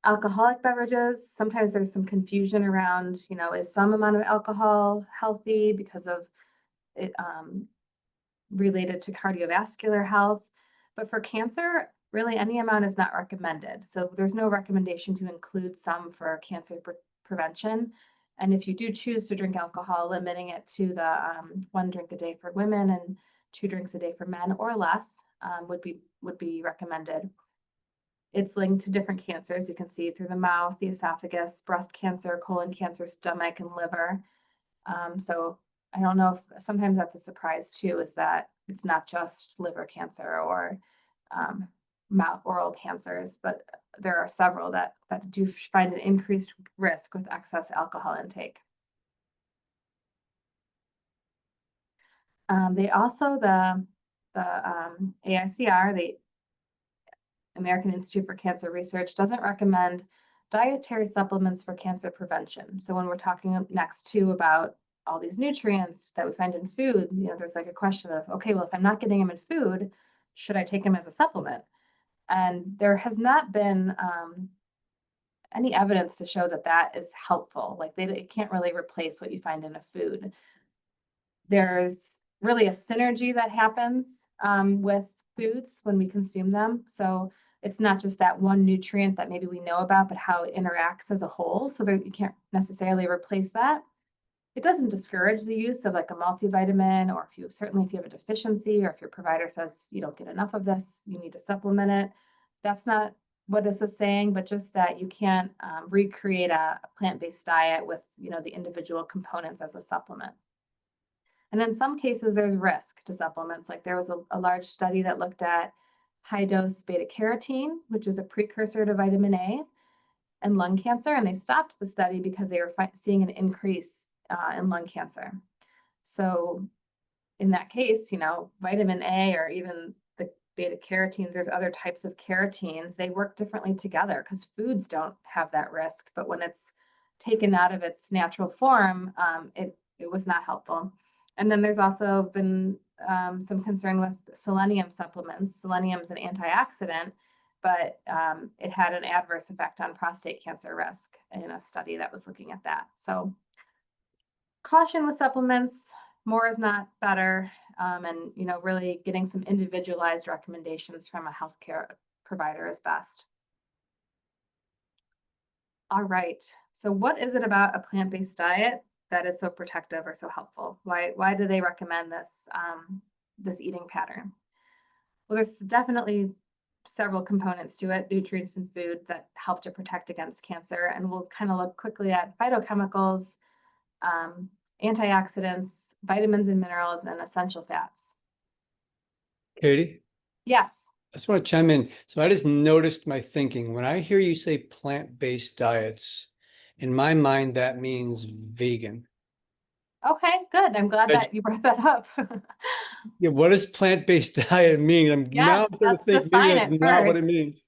Alcoholic beverages, sometimes there's some confusion around, is some amount of alcohol healthy because of it related to cardiovascular health. But for cancer, really any amount is not recommended. So there's no recommendation to include some for cancer prevention. And if you do choose to drink alcohol, limiting it to the 1 drink a day for women and 2 drinks a day for men or less would be recommended. It's linked to different cancers. You can see through the mouth, the esophagus, breast cancer, colon cancer, stomach, and liver. So I don't know if sometimes that's a surprise too, is that it's not just liver cancer or mouth oral cancers, but there are several that do find an increased risk with excess alcohol intake. They also, the AICR, the American Institute for Cancer Research, doesn't recommend dietary supplements for cancer prevention. So when we're talking next too about all these nutrients that we find in food, there's like a question of, okay, well, if I'm not getting them in food, should I take them as a supplement? And there has not been any evidence to show that is helpful. Like it can't really replace what you find in a food. There's really a synergy that happens with foods when we consume them. So it's not just that one nutrient that maybe we know about, but how it interacts as a whole. So you can't necessarily replace that. It doesn't discourage the use of like a multivitamin, or if you have a deficiency, or if your provider says you don't get enough of this, you need to supplement it. That's not what this is saying, but just that you can't recreate a plant-based diet with, the individual components as a supplement. And in some cases, there's risk to supplements. Like there was a large study that looked at high-dose beta-carotene, which is a precursor to vitamin A, and lung cancer. And they stopped the study because they were seeing an increase in lung cancer. So in that case, vitamin A or even the beta-carotenes, there's other types of carotenes, they work differently together because foods don't have that risk. But when it's taken out of its natural form, it was not helpful. And then there's also been some concern with selenium supplements. Selenium is an antioxidant, but it had an adverse effect on prostate cancer risk in a study that was looking at that. So caution with supplements, more is not better, and really getting some individualized recommendations from a healthcare provider is best. All right, so what is it about a plant-based diet that is so protective or so helpful? Why do they recommend this eating pattern? Well, there's definitely several components to it, nutrients in food that help to protect against cancer. And we'll kind of look quickly at phytochemicals, antioxidants, vitamins and minerals, and essential fats. Catie, Yes. I just want to chime in. So I just noticed my thinking. When I hear you say plant-based diets, in my mind, that means vegan. Okay, good. I'm glad that you brought that up. Yeah, what does plant-based diet mean? Yes, I'm starting to let's think maybe define that's it not what it first. means.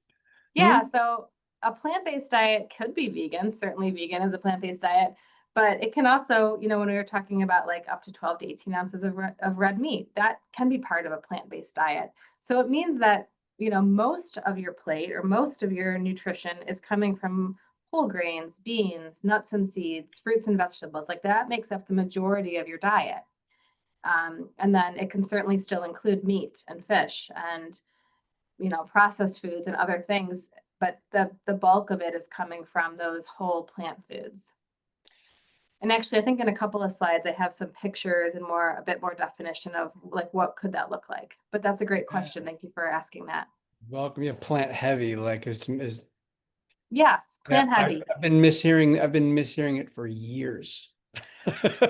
Yeah, so a plant-based diet could be vegan. Certainly vegan is a plant-based diet, but it can also, when we were talking about like up to 12 to 18 ounces of red meat, that can be part of a plant-based diet. So it means that, most of your plate or most of your nutrition is coming from whole grains, beans, nuts and seeds, fruits and vegetables. Like that makes up the majority of your diet. And then it can certainly still include meat and fish and, processed foods and other things, but the bulk of it is coming from those whole plant foods. And actually, I think in a couple of slides, I have some pictures and a bit more definition of like, what could that look like? But that's a great question. Thank you for asking that. Welcome. Yeah, plant heavy, like Yes, yeah, plant heavy. I've been mishearing it for years.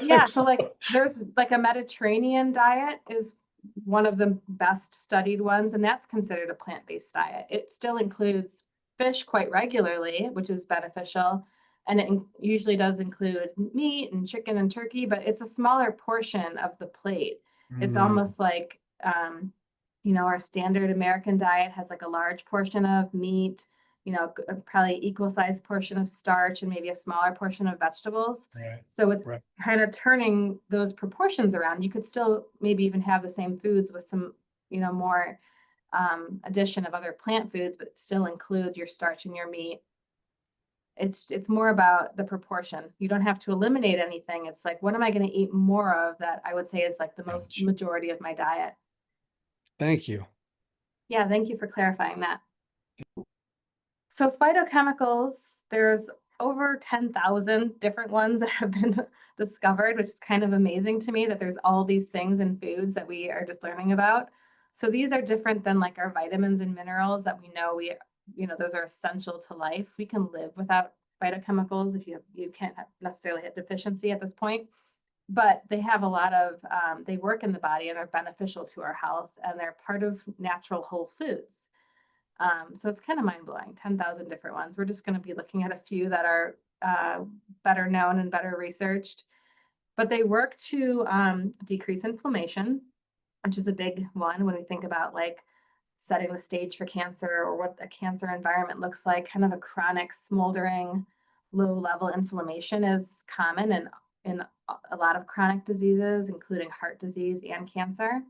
Yeah, so like there's like a Mediterranean diet is one of the best studied ones, and that's considered a plant-based diet. It still includes fish quite regularly, which is beneficial, and it usually does include meat and chicken and turkey, but it's a smaller portion of the plate. It's Mm, almost like our standard American diet has like a large portion of meat, probably equal sized portion of starch and maybe a smaller portion of vegetables. right, So it's right. kind of turning those proportions around. You could still maybe even have the same foods with some, more addition of other plant foods, but still include your starch and your meat. It's more about the proportion. You don't have to eliminate anything. It's like, what am I going to eat more of that I would say is like the most Gotcha. majority of my diet? Thank you. Yeah, thank you for clarifying that. So phytochemicals, there's over 10,000 different ones that have been discovered, which is kind of amazing to me that there's all these things in foods that we are just learning about. So these are different than like our vitamins and minerals that we know those are essential to life. We can live without phytochemicals if you can't necessarily have deficiency at this point, but they have a lot of, they work in the body and are beneficial to our health, and they're part of natural whole foods. So it's kind of mind blowing, 10,000 different ones. We're just going to be looking at a few that are better known and better researched, but they work to decrease inflammation, which is a big one when we think about like setting the stage for cancer or what a cancer environment looks like. Kind of a chronic, smoldering, low level inflammation is common in a lot of chronic diseases, including heart disease and cancer.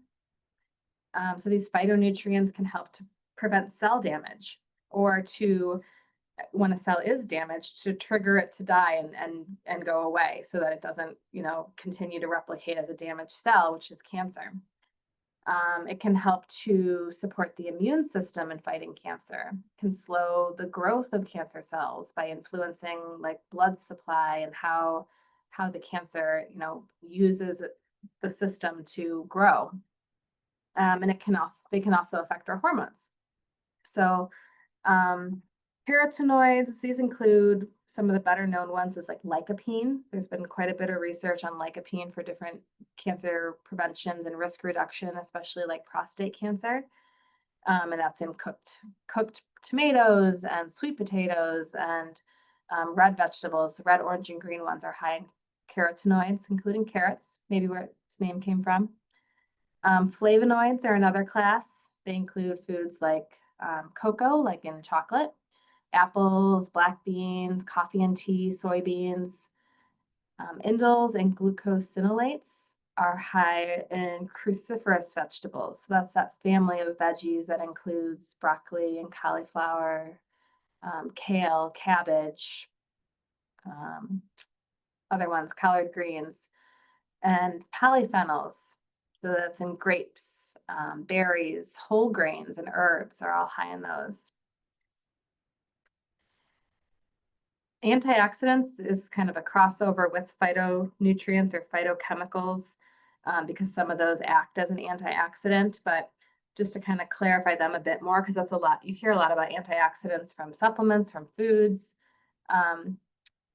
So these phytonutrients can help to prevent cell damage, or to, when a cell is damaged, to trigger it to die and go away so that it doesn't, continue to replicate as a damaged cell, which is cancer. It can help to support the immune system in fighting cancer, can slow the growth of cancer cells by influencing like blood supply and how the cancer, uses the system to grow. And they can also affect our hormones. So carotenoids, these include some of the better known ones is like lycopene. There's been quite a bit of research on lycopene for different cancer preventions and risk reduction, especially like prostate cancer. And that's in cooked tomatoes and sweet potatoes and red vegetables. Red, orange, and green ones are high in carotenoids, including carrots, maybe where its name came from. Flavonoids are another class. They include foods like cocoa, like in chocolate, apples, black beans, coffee and tea, soybeans. Indoles and glucosinolates are high in cruciferous vegetables. So that's that family of veggies that includes broccoli and cauliflower, kale, cabbage, other ones, collard greens, and polyphenols. So that's in grapes, berries, whole grains, and herbs are all high in those. Antioxidants is kind of a crossover with phytonutrients or phytochemicals because some of those act as an antioxidant, but just to kind of clarify them a bit more, because that's a lot. You hear a lot about antioxidants from supplements, from foods.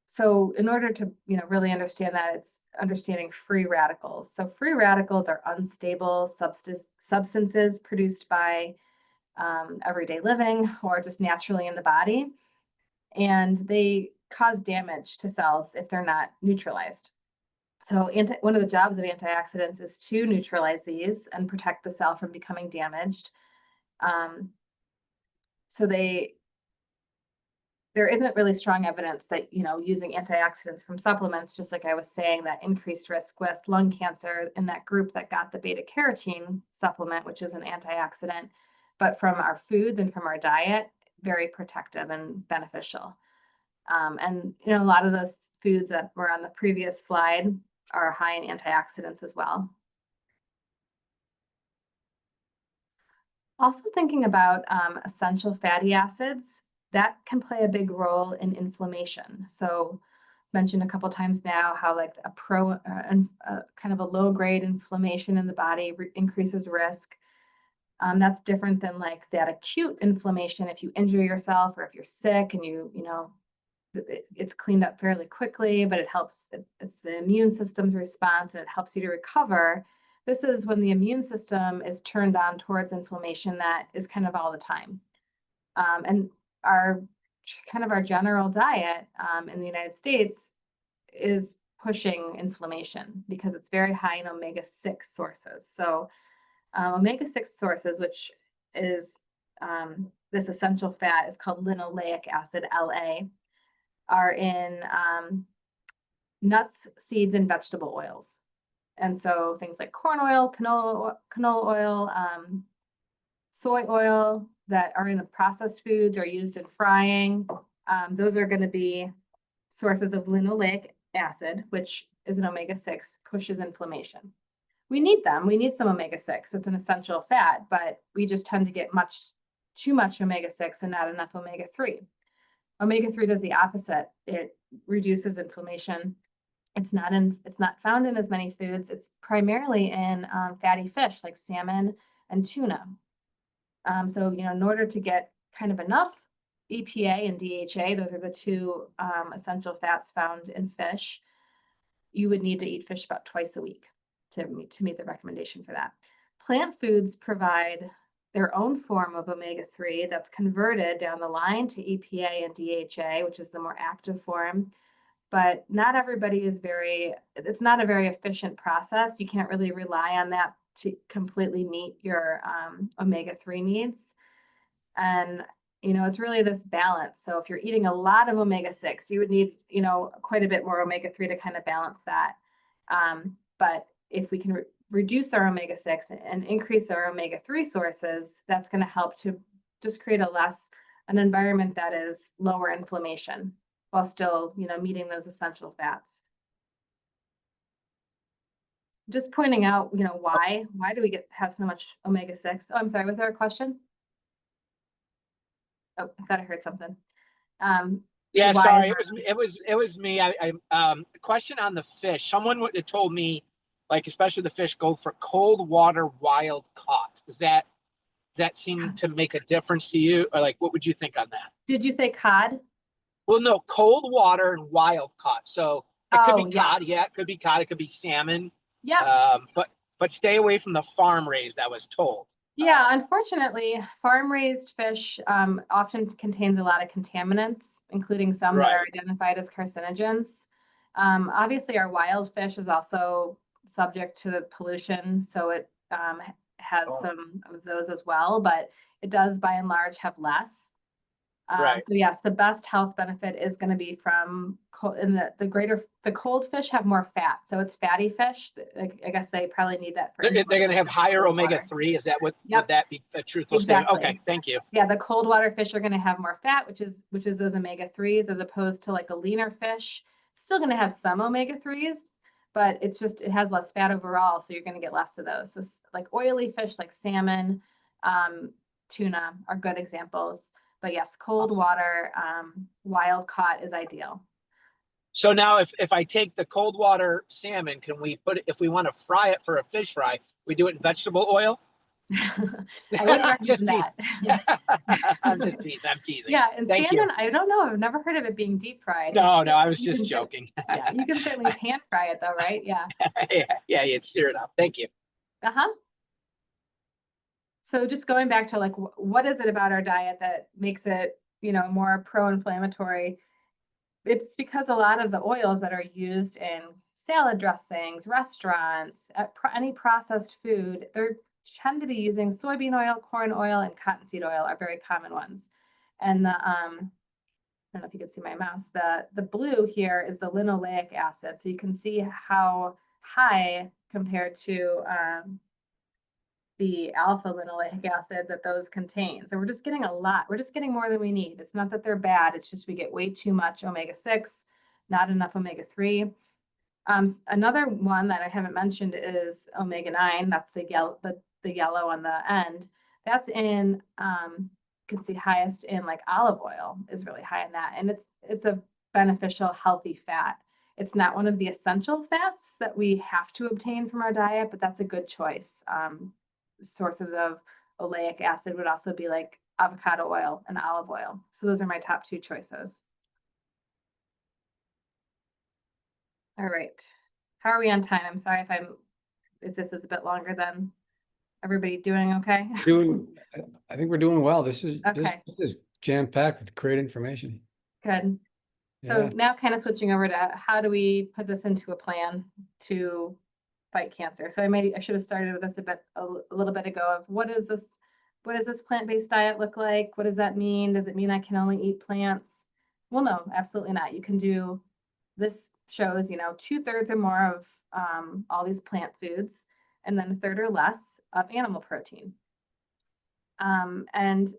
So in order to, really understand that, it's understanding free radicals. So free radicals are unstable substances produced by everyday living or just naturally in the body. And they cause damage to cells if they're not neutralized. So one of the jobs of antioxidants is to neutralize these and protect the cell from becoming damaged. So there isn't really strong evidence that, using antioxidants from supplements, just like I was saying, that increased risk with lung cancer in that group that got the beta carotene supplement, which is an antioxidant, but from our foods and from our diet, very protective and beneficial. And, a lot of those foods that were on the previous slide are high in antioxidants as well. Also thinking about essential fatty acids, that can play a big role in inflammation. So mentioned a couple times now how like a kind of a low grade inflammation in the body increases risk. That's different than like that acute inflammation. If you injure yourself or if you're sick and it's cleaned up fairly quickly, but it helps, it's the immune system's response and it helps you to recover. This is when the immune system is turned on towards inflammation that is kind of all the time. And our general diet in the United States is pushing inflammation because it's very high in omega-6 sources. So omega-6 sources, which is this essential fat, is called linoleic acid, LA, are in nuts, seeds, and vegetable oils. And so things like corn oil, canola oil, soy oil that are in the processed foods or used in frying, those are going to be sources of linoleic acid, which is an omega-6, pushes inflammation. We need them. We need some omega-6. It's an essential fat, but we just tend to get too much omega-6 and not enough omega-3. Omega-3 does the opposite. It reduces inflammation. It's not found in as many foods. It's primarily in fatty fish like salmon and tuna. So, in order to get kind of enough EPA and DHA, those are the two essential fats found in fish, you would need to eat fish about twice a week to meet the recommendation for that. Plant foods provide their own form of omega-3 that's converted down the line to EPA and DHA, which is the more active form. But not everybody it's not a very efficient process. You can't really rely on that to completely meet your omega-3 needs. And, it's really this balance. So if you're eating a lot of omega-6, you would need, quite a bit more omega-3 to kind of balance that. But if we can reduce our omega-6 and increase our omega-3 sources, that's going to help to just create an environment that is lower inflammation while still, meeting those essential fats. Just pointing out, why do we have so much omega-6? Oh, I'm sorry, was there a question? Oh, I thought I heard something. Yeah, sorry, it was me. A question on the fish. Someone would told me, like, especially the fish, go for cold water wild caught. Does that seem to make a difference to you, or like, what would you think on that? Did you say cod? Well, no, cold water and wild caught. So it could be cod. Yes. Yeah, it could be cod. It could be salmon. Yeah. But stay away from the farm raised, I was told. Yeah, unfortunately, farm-raised fish often contains a lot of contaminants, including some that are identified as carcinogens. Obviously, our wild fish is also subject to the pollution, so it has some of those as well, but it does, by and large, have less. So yes, the best health benefit is going to be from the cold fish have more fat, so it's fatty fish. I guess they probably need that for. They're going to have higher omega-3. Is that what? Yep. Would that be a truthful statement? Okay, thank you. Yeah, the cold water fish are going to have more fat, which is those omega-3s, as opposed to like a leaner fish. Still going to have some omega-3s, but it has less fat overall, so you're going to get less of those. So like oily fish like salmon, tuna are good examples. But yes, cold water, wild caught is ideal. So now if I take the cold water salmon, can we if we want to fry it for a fish fry, we do it in vegetable oil? I wouldn't recommend that. I'm just teasing. I'm teasing. Yeah, and Thank salmon, you. I don't know. I've never heard of it being deep fried. No, I was just joking. Yeah, you can certainly pan fry it though, right? Yeah. Yeah, you'd stir it up. Thank you. Uh-huh. So just going back to like, what is it about our diet that makes it, more pro-inflammatory? It's because a lot of the oils that are used in salad dressings, restaurants, any processed food, they tend to be using soybean oil, corn oil, and cottonseed oil are very common ones. And I don't know if you can see my mouse, the blue here is the linoleic acid. So you can see how high compared to the alpha linoleic acid that those contain. So we're just getting a lot. We're just getting more than we need. It's not that they're bad. It's just we get way too much omega-6, not enough omega-3. Another one that I haven't mentioned is omega-9. That's the yellow on the end. That's in, you can see highest in like olive oil is really high in that. And it's a beneficial, healthy fat. It's not one of the essential fats that we have to obtain from our diet, but that's a good choice. Sources of oleic acid would also be like avocado oil and olive oil. So those are my top two choices. All right. How are we on time? I'm sorry if this is a bit longer than everybody. Doing okay? I think we're doing well. This is jam-packed with great information. Good. So Yeah. now kind of switching over to how do we put this into a plan to fight cancer? So I should have started with this a little bit ago of what does this plant-based diet look like? What does that mean? Does it mean I can only eat plants? Well, no, absolutely not. You can do, this shows, 2/3 or more of all these plant foods, and then 1/3 or less of animal protein. And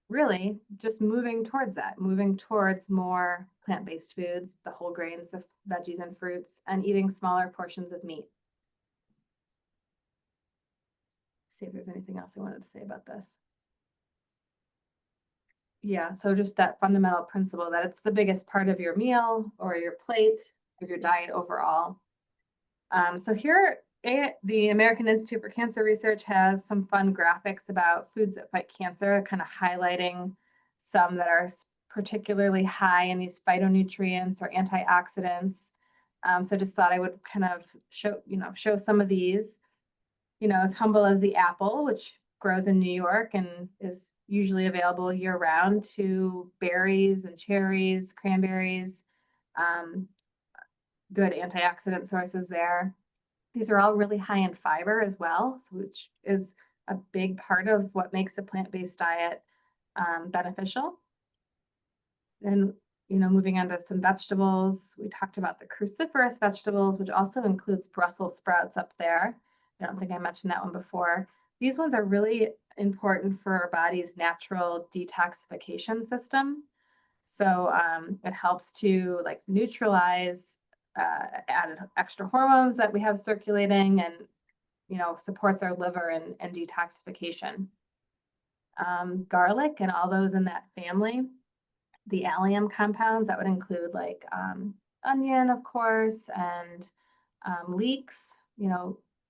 really just moving towards more plant-based foods, the whole grains, the veggies and fruits, and eating smaller portions of meat. Let's see if there's anything else I wanted to say about this. Yeah, so just that fundamental principle that it's the biggest part of your meal or your plate or your diet overall. So here, the American Institute for Cancer Research has some fun graphics about foods that fight cancer, kind of highlighting some that are particularly high in these phytonutrients or antioxidants. So just thought I would kind of show some of these, as humble as the apple, which grows in New York and is usually available year round, to berries and cherries, cranberries, good antioxidant sources there. These are all really high in fiber as well, which is a big part of what makes a plant-based diet beneficial. Then, moving on to some vegetables, we talked about the cruciferous vegetables, which also includes Brussels sprouts up there. I don't think I mentioned that one before. These ones are really important for our body's natural detoxification system. So it helps to like neutralize added extra hormones that we have circulating, and supports our liver and detoxification. Garlic and all those in that family, the allium compounds, that would include like onion, of course, and leeks,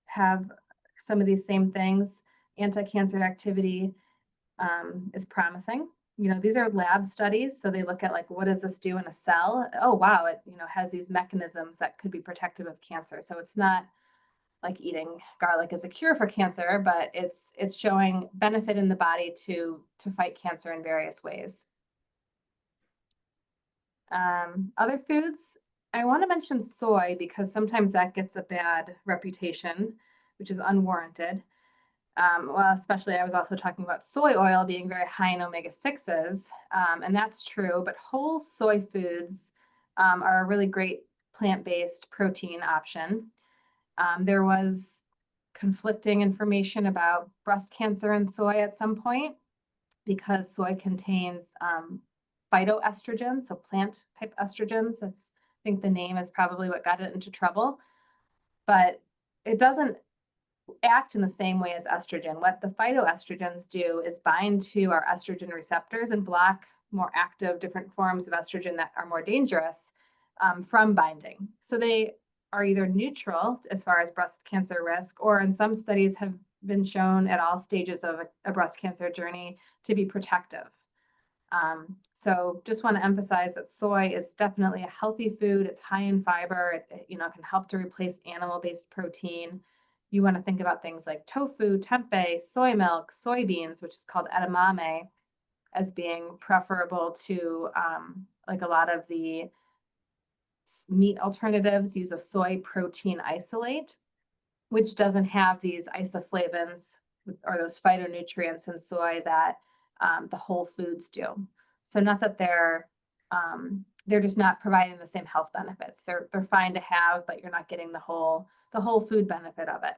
have some of these same things. Anti-cancer activity is promising. These are lab studies, so they look at like, what does this do in a cell? Oh, wow, it has these mechanisms that could be protective of cancer. So it's not like eating garlic as a cure for cancer, but it's showing benefit in the body to fight cancer in various ways. Other foods, I want to mention soy because sometimes that gets a bad reputation, which is unwarranted. Well, especially I was also talking about soy oil being very high in omega-6s, and that's true, but whole soy foods are a really great plant-based protein option. There was conflicting information about breast cancer and soy at some point because soy contains phytoestrogens, so plant type estrogens. I think the name is probably what got it into trouble, but it doesn't act in the same way as estrogen. What the phytoestrogens do is bind to our estrogen receptors and block more active different forms of estrogen that are more dangerous from binding. So they are either neutral as far as breast cancer risk, or in some studies have been shown at all stages of a breast cancer journey to be protective. So just want to emphasize that soy is definitely a healthy food. It's high in fiber. It can help to replace animal-based protein. You want to think about things like tofu, tempeh, soy milk, soybeans, which is called edamame, as being preferable to like a lot of the meat alternatives use a soy protein isolate, which doesn't have these isoflavins or those phytonutrients in soy that the whole foods do. So not that they're just not providing the same health benefits. They're fine to have, but you're not getting the whole food benefit of it.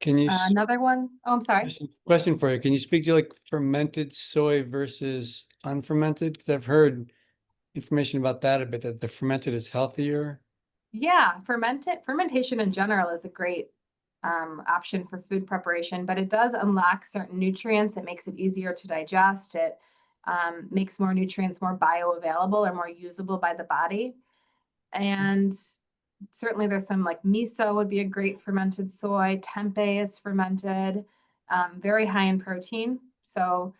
Can you, Another one, oh, I'm sorry. question for you. Can you speak to like fermented soy versus unfermented? Because I've heard information about that a bit, that the fermented is healthier. Yeah, fermentation in general is a great option for food preparation, but it does unlock certain nutrients. It makes it easier to digest. It makes more nutrients more bioavailable or more usable by the body. And certainly there's some like miso would be a great fermented soy. Tempeh is fermented, very high in protein. So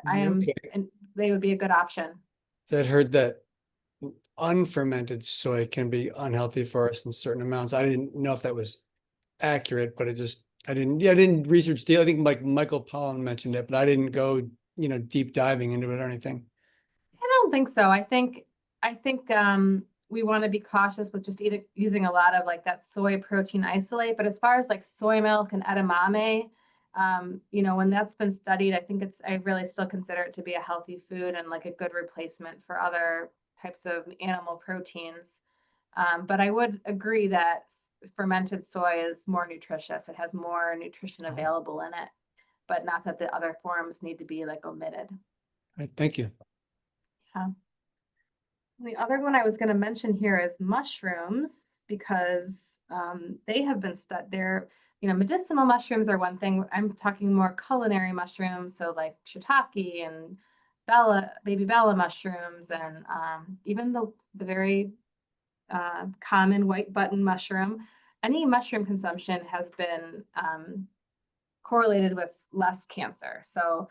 Okay. and they would be a good option. So I'd heard that unfermented soy can be unhealthy for us in certain amounts. I didn't know if that was accurate, but I didn't research the, I think like Michael Pollan mentioned it, but I didn't go, deep diving into it or anything. I don't think so. I think we want to be cautious with just using a lot of like that soy protein isolate. But as far as like soy milk and edamame, when that's been studied, I really still consider it to be a healthy food and like a good replacement for other types of animal proteins. But I would agree that fermented soy is more nutritious. It has more nutrition available in it, but not that the other forms need to be like omitted. Right, thank you. Yeah. The other one I was going to mention here is mushrooms because they have been studied. They're, medicinal mushrooms are one thing. I'm talking more culinary mushrooms, so like shiitake and baby bella mushrooms, and even the very common white button mushroom. Any mushroom consumption has been correlated with less cancer. So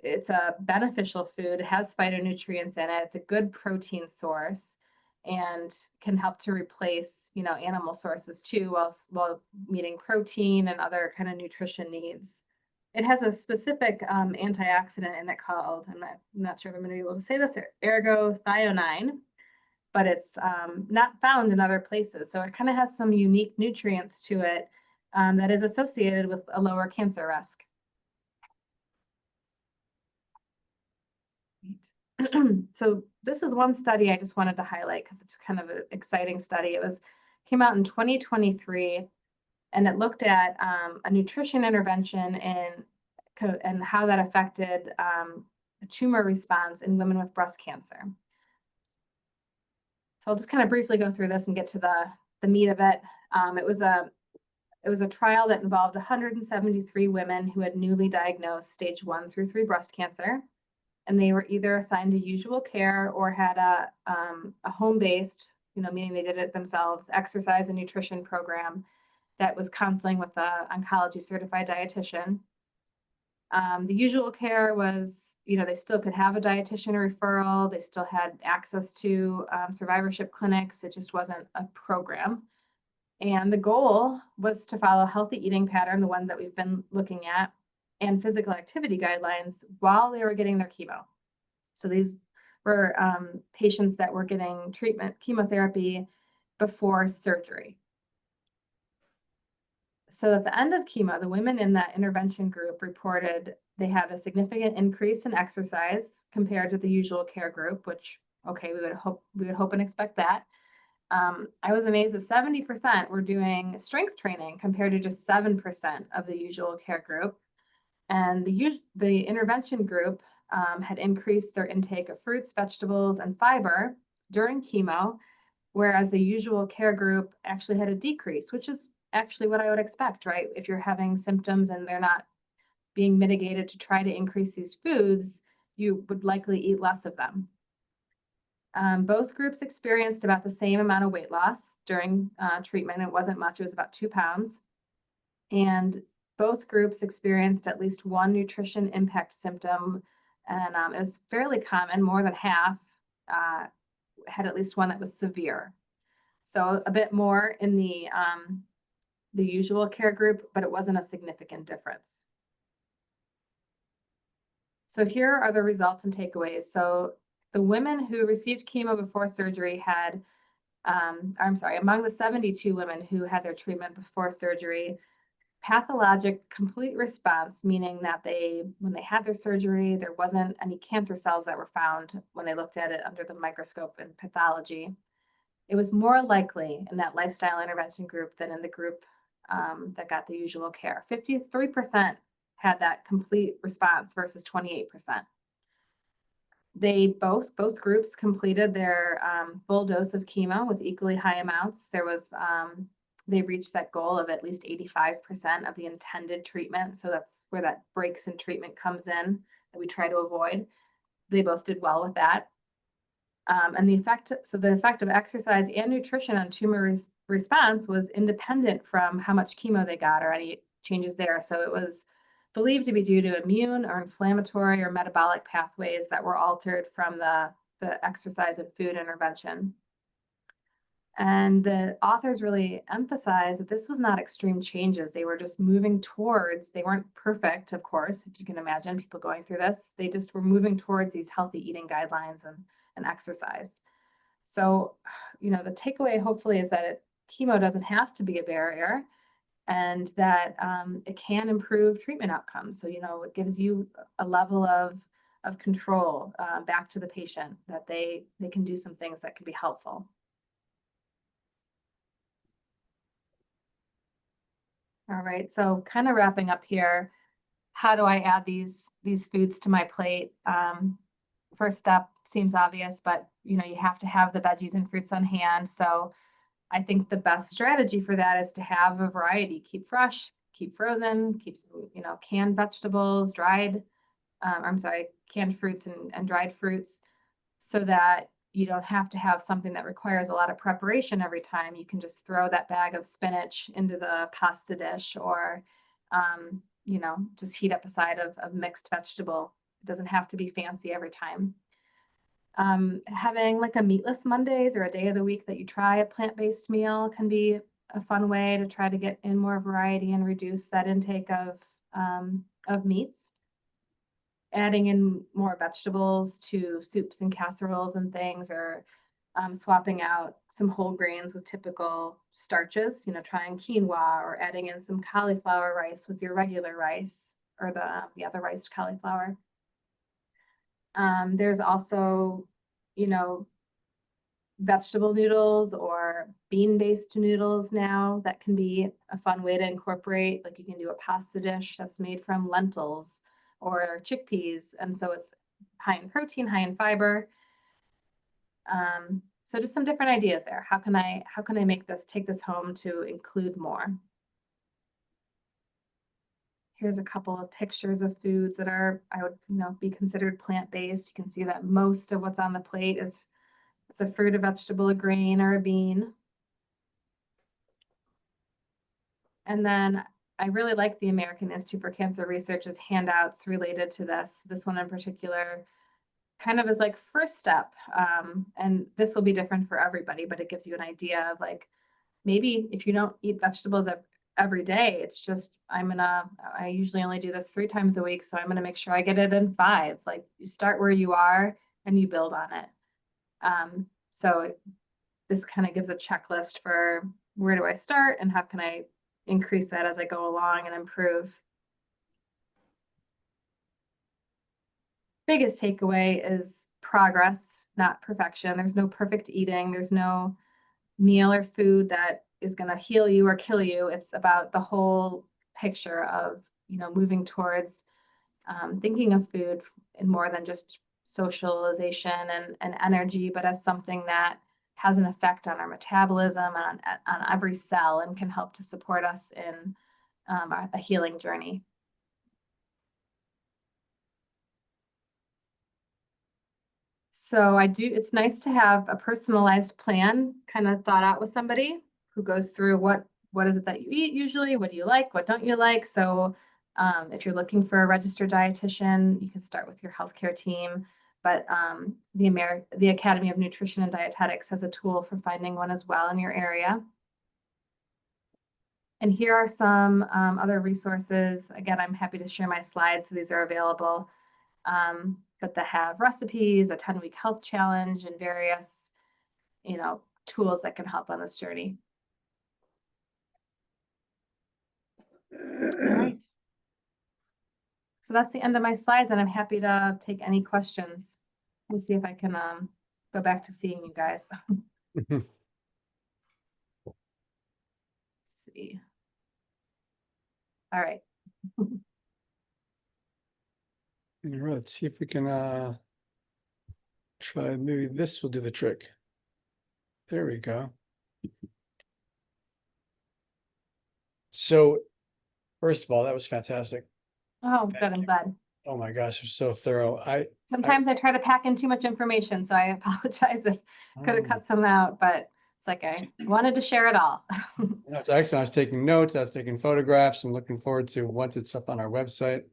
it's a beneficial food. It has phytonutrients in it. It's a good protein source and can help to replace, animal sources too, while meeting protein and other kind of nutrition needs. It has a specific antioxidant in it called, I'm not sure if I'm going to be able to say this, ergothioneine, but it's not found in other places. So it kind of has some unique nutrients to it that is associated with a lower cancer risk. So this is one study I just wanted to highlight because it's kind of an exciting study. Came out in 2023, and it looked at a nutrition intervention and how that affected the tumor response in women with breast cancer. So I'll just kind of briefly go through this and get to the meat of it. It was a trial that involved 173 women who had newly diagnosed stage 1 through 3 breast cancer. And they were either assigned to usual care or had a home-based, meaning they did it themselves, exercise and nutrition program that was counseling with an oncology certified dietitian. The usual care was, they still could have a dietitian referral. They still had access to survivorship clinics. It just wasn't a program. And the goal was to follow a healthy eating pattern, the one that we've been looking at, and physical activity guidelines while they were getting their chemo. So these were patients that were getting chemotherapy before surgery. So at the end of chemo, the women in that intervention group reported they had a significant increase in exercise compared to the usual care group, which, okay, we would hope and expect that. I was amazed that 70% were doing strength training compared to just 7% of the usual care group. And the intervention group had increased their intake of fruits, vegetables, and fiber during chemo, whereas the usual care group actually had a decrease, which is actually what I would expect, right? If you're having symptoms and they're not being mitigated to try to increase these foods, you would likely eat less of them. Both groups experienced about the same amount of weight loss during treatment. It wasn't much, it was about 2 pounds. And both groups experienced at least one nutrition impact symptom, and it was fairly common. More than half had at least one that was severe. So a bit more in the usual care group, but it wasn't a significant difference. So here are the results and takeaways. So the women who received chemo before surgery had, among the 72 women who had their treatment before surgery, pathologic complete response, meaning that when they had their surgery, there wasn't any cancer cells that were found when they looked at it under the microscope in pathology. It was more likely in that lifestyle intervention group than in the group that got the usual care. 53% had that complete response versus 28%. They both groups completed their full dose of chemo with equally high amounts. There was they reached that goal of at least 85% of the intended treatment. So that's where that breaks in treatment comes in that we try to avoid. They both did well with that. And the effect of exercise and nutrition on tumor response was independent from how much chemo they got or any changes there. So it was believed to be due to immune or inflammatory or metabolic pathways that were altered from the exercise and food intervention. And the authors really emphasized that this was not extreme changes. They were just moving towards, they weren't perfect, of course, if you can imagine people going through this. They just were moving towards these healthy eating guidelines and exercise. So, the takeaway hopefully is that chemo doesn't have to be a barrier, and that it can improve treatment outcomes. So, it gives you a level of control back to the patient, that they can do some things that can be helpful. All right, so kind of wrapping up here, how do I add these foods to my plate? First step seems obvious, but you have to have the veggies and fruits on hand. So I think the best strategy for that is to have a variety. Keep fresh, keep frozen, keep canned vegetables, canned fruits and dried fruits, so that you don't have to have something that requires a lot of preparation every time. You can just throw that bag of spinach into the pasta dish, or just heat up a side of mixed vegetable. It doesn't have to be fancy every time. Having like a meatless Mondays or a day of the week that you try a plant-based meal can be a fun way to try to get in more variety and reduce that intake of meats. Adding in more vegetables to soups and casseroles and things, or swapping out some whole grains with typical starches, trying quinoa, or adding in some cauliflower rice with your regular rice, or the riced cauliflower. There's also, vegetable noodles or bean-based noodles now that can be a fun way to incorporate. Like you can do a pasta dish that's made from lentils or chickpeas, and so it's high in protein, high in fiber. So just some different ideas there. How can I take this home to include more? Here's a couple of pictures of foods that I would be considered plant-based. You can see that most of what's on the plate is a fruit, a vegetable, a grain, or a bean. And then I really like the American Institute for Cancer Research's handouts related to this. This one in particular kind of is like first step. And this will be different for everybody, but it gives you an idea of like, maybe if you don't eat vegetables every day, it's just, I usually only do this 3 times a week. So I'm going to make sure I get it in 5. Like you start where you are and you build on it. So this kind of gives a checklist for where do I start and how can I increase that as I go along and improve. Biggest takeaway is progress, not perfection. There's no perfect eating. There's no meal or food that is going to heal you or kill you. It's about the whole picture of, moving towards thinking of food in more than just socialization and energy, but as something that has an effect on our metabolism and on every cell and can help to support us in a healing journey. So it's nice to have a personalized plan kind of thought out with somebody who goes through what is it that you eat usually, what do you like, what don't you like. So if you're looking for a registered dietitian, you can start with your healthcare team. But the Academy of Nutrition and Dietetics has a tool for finding one as well in your area. And here are some other resources. Again, I'm happy to share my slides, so these are available. But that have recipes, a 10-week health challenge, and various, tools that can help on this journey. All right. So that's the end of my slides, and I'm happy to take any questions. Let me see if I can go back to seeing you guys. Let's see. All right. All right, let's see if we can try, maybe this will do the trick. There we go. So first of all, that was fantastic. Oh, good. I'm glad. Oh my gosh, it was so thorough. Sometimes I try to pack in too much information, so I apologize if could have Oh, cut some out, but it's like I wanted to share it all. no, it's excellent. I was taking notes, I was taking photographs. I'm looking forward to once it's up on our website.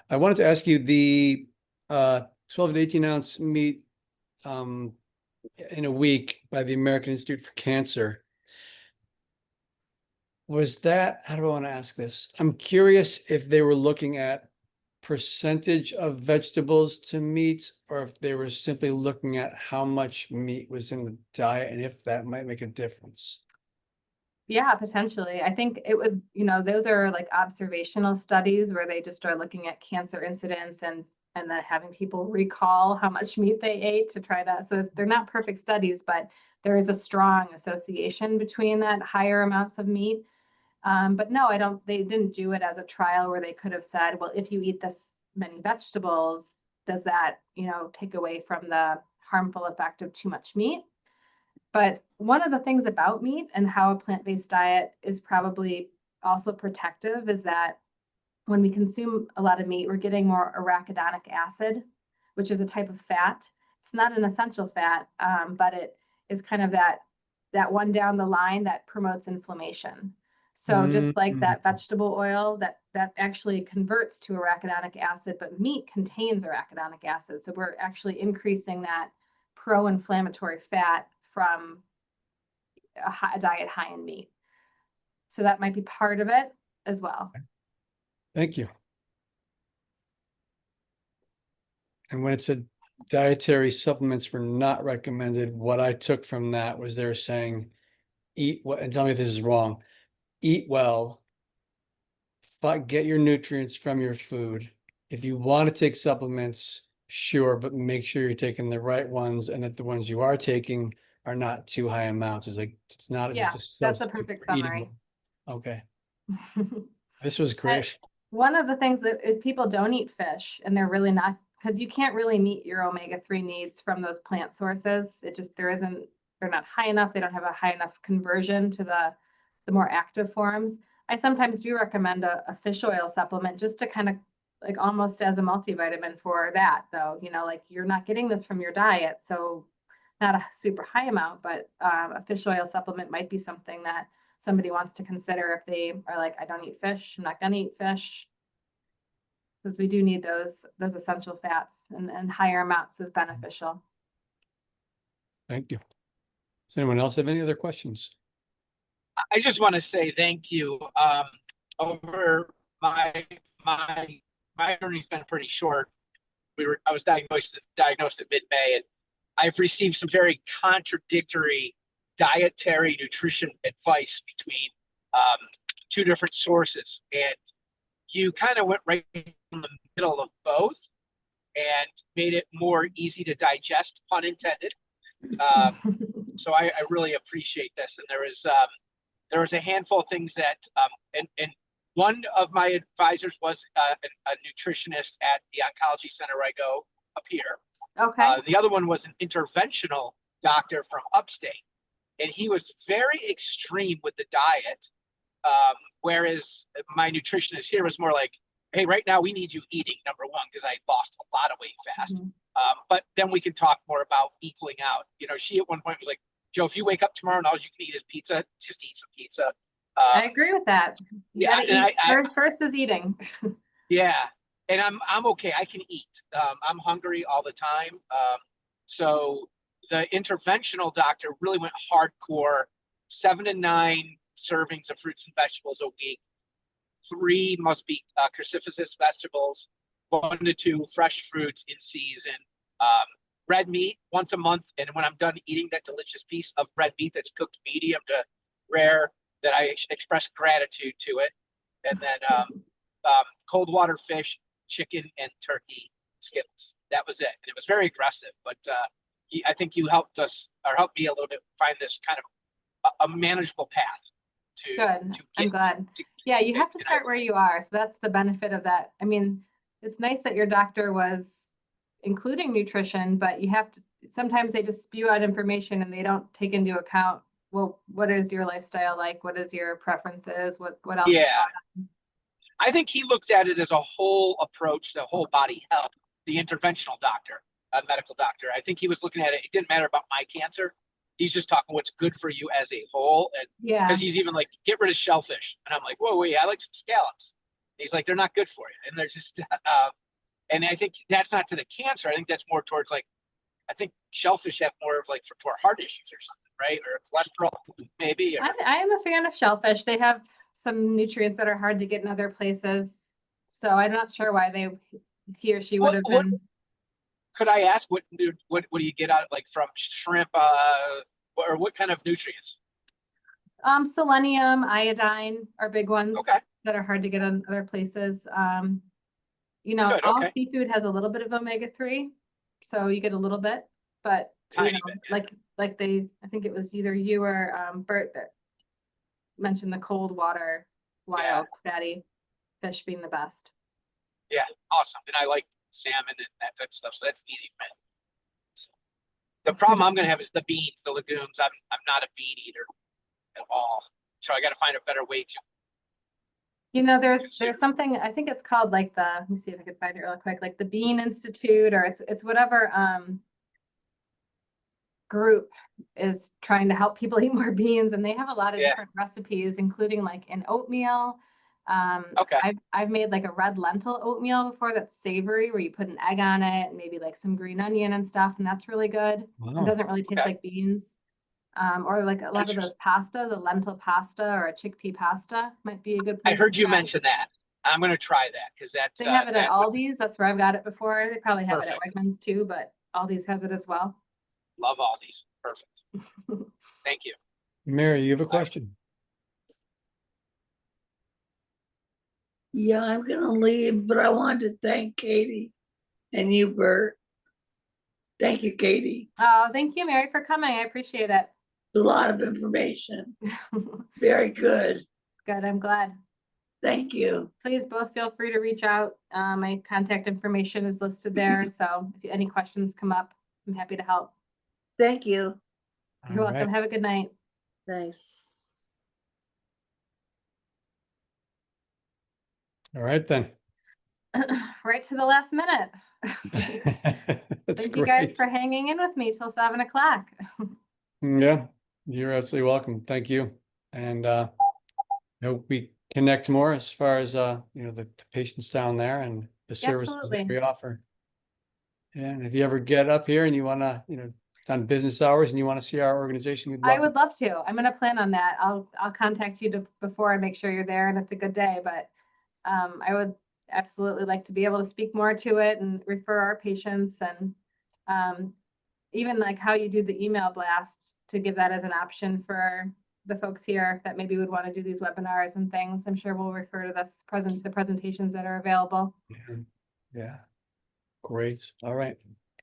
I wanted to ask you the 12 to 18 ounce meat in a week by the American Institute for Cancer. Was that, how do I want to ask this? I'm curious if they were looking at percentage of vegetables to meat, or if they were simply looking at how much meat was in the diet and if that might make a difference. Yeah, potentially. I think it was, those are like observational studies where they just are looking at cancer incidence and then having people recall how much meat they ate to try to, so they're not perfect studies, but there is a strong association between that higher amounts of meat. But no, they didn't do it as a trial where they could have said, well, if you eat this many vegetables, does that, take away from the harmful effect of too much meat? But one of the things about meat and how a plant-based diet is probably also protective is that when we consume a lot of meat, we're getting more arachidonic acid, which is a type of fat. It's not an essential fat, but it is kind of that one down the line that promotes inflammation. So just like that vegetable oil that actually converts to arachidonic acid, but meat contains arachidonic acid. So we're actually increasing that pro-inflammatory fat from a diet high in meat. So that might be part of it as well. Thank you. And when it said dietary supplements were not recommended, what I took from that was they're saying, eat what, and tell me if this is wrong, eat well, get your nutrients from your food. If you want to take supplements, sure, but make sure you're taking the right ones and that the ones you are taking are not too high amounts. It's like, it's not Yeah, just a that's a substitute perfect for eating summary. well. Okay, this was great. One of the things that if people don't eat fish and they're really not, because you can't really meet your omega-3 needs from those plant sources. They're not high enough. They don't have a high enough conversion to the more active forms. I sometimes do recommend a fish oil supplement just to kind of like almost as a multivitamin for that though, like you're not getting this from your diet. So not a super high amount, but a fish oil supplement might be something that somebody wants to consider if they are like, I don't eat fish, I'm not gonna eat fish. Because we do need those essential fats and higher amounts is beneficial. Thank you. Does anyone else have any other questions? I just want to say thank you. Over my journey's been pretty short. I was diagnosed at mid-May, and I've received some very contradictory dietary nutrition advice between two different sources, and you kind of went right in the middle of both and made it more easy to digest, pun intended. So I really appreciate this. And there was a handful of things that, and one of my advisors was a nutritionist at the oncology center where I go up here. Okay. The other one was an interventional doctor from upstate, and he was very extreme with the diet. Whereas my nutritionist here was more like, hey, right now we need you eating, number one, because I lost a lot of weight fast. But then we can talk more about equaling out. She at one point was like, Joe, if you wake up tomorrow and all you can eat is pizza, just eat some pizza. I agree with that. You gotta eat. First is eating. Yeah. And I'm okay. I can eat. I'm hungry all the time. So the interventional doctor really went hardcore, 7 to 9 servings of fruits and vegetables a week. 3 must be cruciferous vegetables, 1 to 2 fresh fruits in season, red meat once a month. And when I'm done eating that delicious piece of red meat that's cooked medium to rare, that I express gratitude to it. And then cold water fish, chicken, and turkey skills. That was it. And it was very aggressive, but I think you helped me a little bit find this kind of a manageable path Good. I'm glad. Yeah, you have to And start where you are. So that's the benefit of that. I mean, it's nice that your doctor was including nutrition, but you have to, sometimes they just spew out information and they don't take into account, well, what is your lifestyle like? What is your preferences? What else? is Yeah, going I think he looked at it as a whole approach, the whole body health, the interventional doctor, a medical doctor. I think he was looking at it. It didn't matter about my cancer. He's just talking what's good for you as a whole. And Yeah. because he's even like, get rid of shellfish. And I'm like, whoa, wait, I like some scallops. He's like, they're not good for you. And they're just, and I think that's not to the cancer. I think that's more towards like, I think shellfish have more of like for heart issues or something, right? Or cholesterol, maybe. Or, I am a fan of shellfish. They have some nutrients that are hard to get in other places. So I'm not sure why he or she would have been. could I ask what do you get out like from shrimp, or what kind of nutrients? Selenium, iodine are big ones Okay. that are hard to get in other places. You know, Good, all okay. seafood has a little bit of omega-3, so you get a little bit, but you Tiny know, bit, yeah. like I think it was either you or Bert that mentioned the cold water wild fatty fish being the best. Yeah, awesome. And I like salmon and that type of stuff, so that's easy for me. So, the problem I'm gonna have is the beans, the legumes. I'm not a bean eater at all, so I got to find a better way to. You know, there's something, I think it's called like let me see if I can find it real quick, like the Bean Institute, or it's whatever group is trying to help people eat more beans, and they have a lot of different recipes, including like an oatmeal. Okay. I've made like a red lentil oatmeal before that's savory, where you put an egg on it and maybe like some green onion and stuff, and that's really good. Wow. It doesn't really taste like beans. Or like a lot of those pastas, a lentil pasta or a chickpea pasta might be a good place. I heard to you try. mention that. I'm gonna try that because that's. They have it at that would- Aldi's. That's where I've got it before. They probably have it at Perfect. Wegmans too, but Aldi's has it as well. Love all these. Perfect. Thank you. Mary, you have a question? Yeah, I'm gonna leave, but I wanted to thank Catie and you, Bert. Thank you, Catie. Oh, thank you, Mary, for coming. I appreciate it. It's a lot of information. Very good. Good, I'm glad. Thank you. Please both feel free to reach out. My contact information is listed there. So if any questions come up, I'm happy to help. Thank you. You're welcome. Have a good night. Thanks. All right, then. Right to the last minute. That's Thank great. you guys for hanging in with me till 7 o'clock. Yeah, you're absolutely welcome. Thank you. And I hope we connect more as far as you know, the patients down there and the services that Absolutely. we offer. Yeah, and if you ever get up here and you want to, you know, on business hours and you want to see our organization, we'd love I would love to. I'm gonna plan on that. I'll contact you before I make sure you're there and it's a good day, but I would absolutely like to be able to speak more to it and refer our patients, and even like how you do the email blast, to give that as an option for the folks here that maybe would want to do these webinars and things. I'm sure we'll refer to the presentations that are available. Yeah. Great. All right.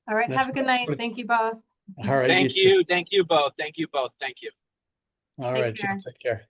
All right. Have a good night. Thank you both. All right. Thank too. you. Thank you both. Thank you both. Thank you. All Take right, care. Jill, take care.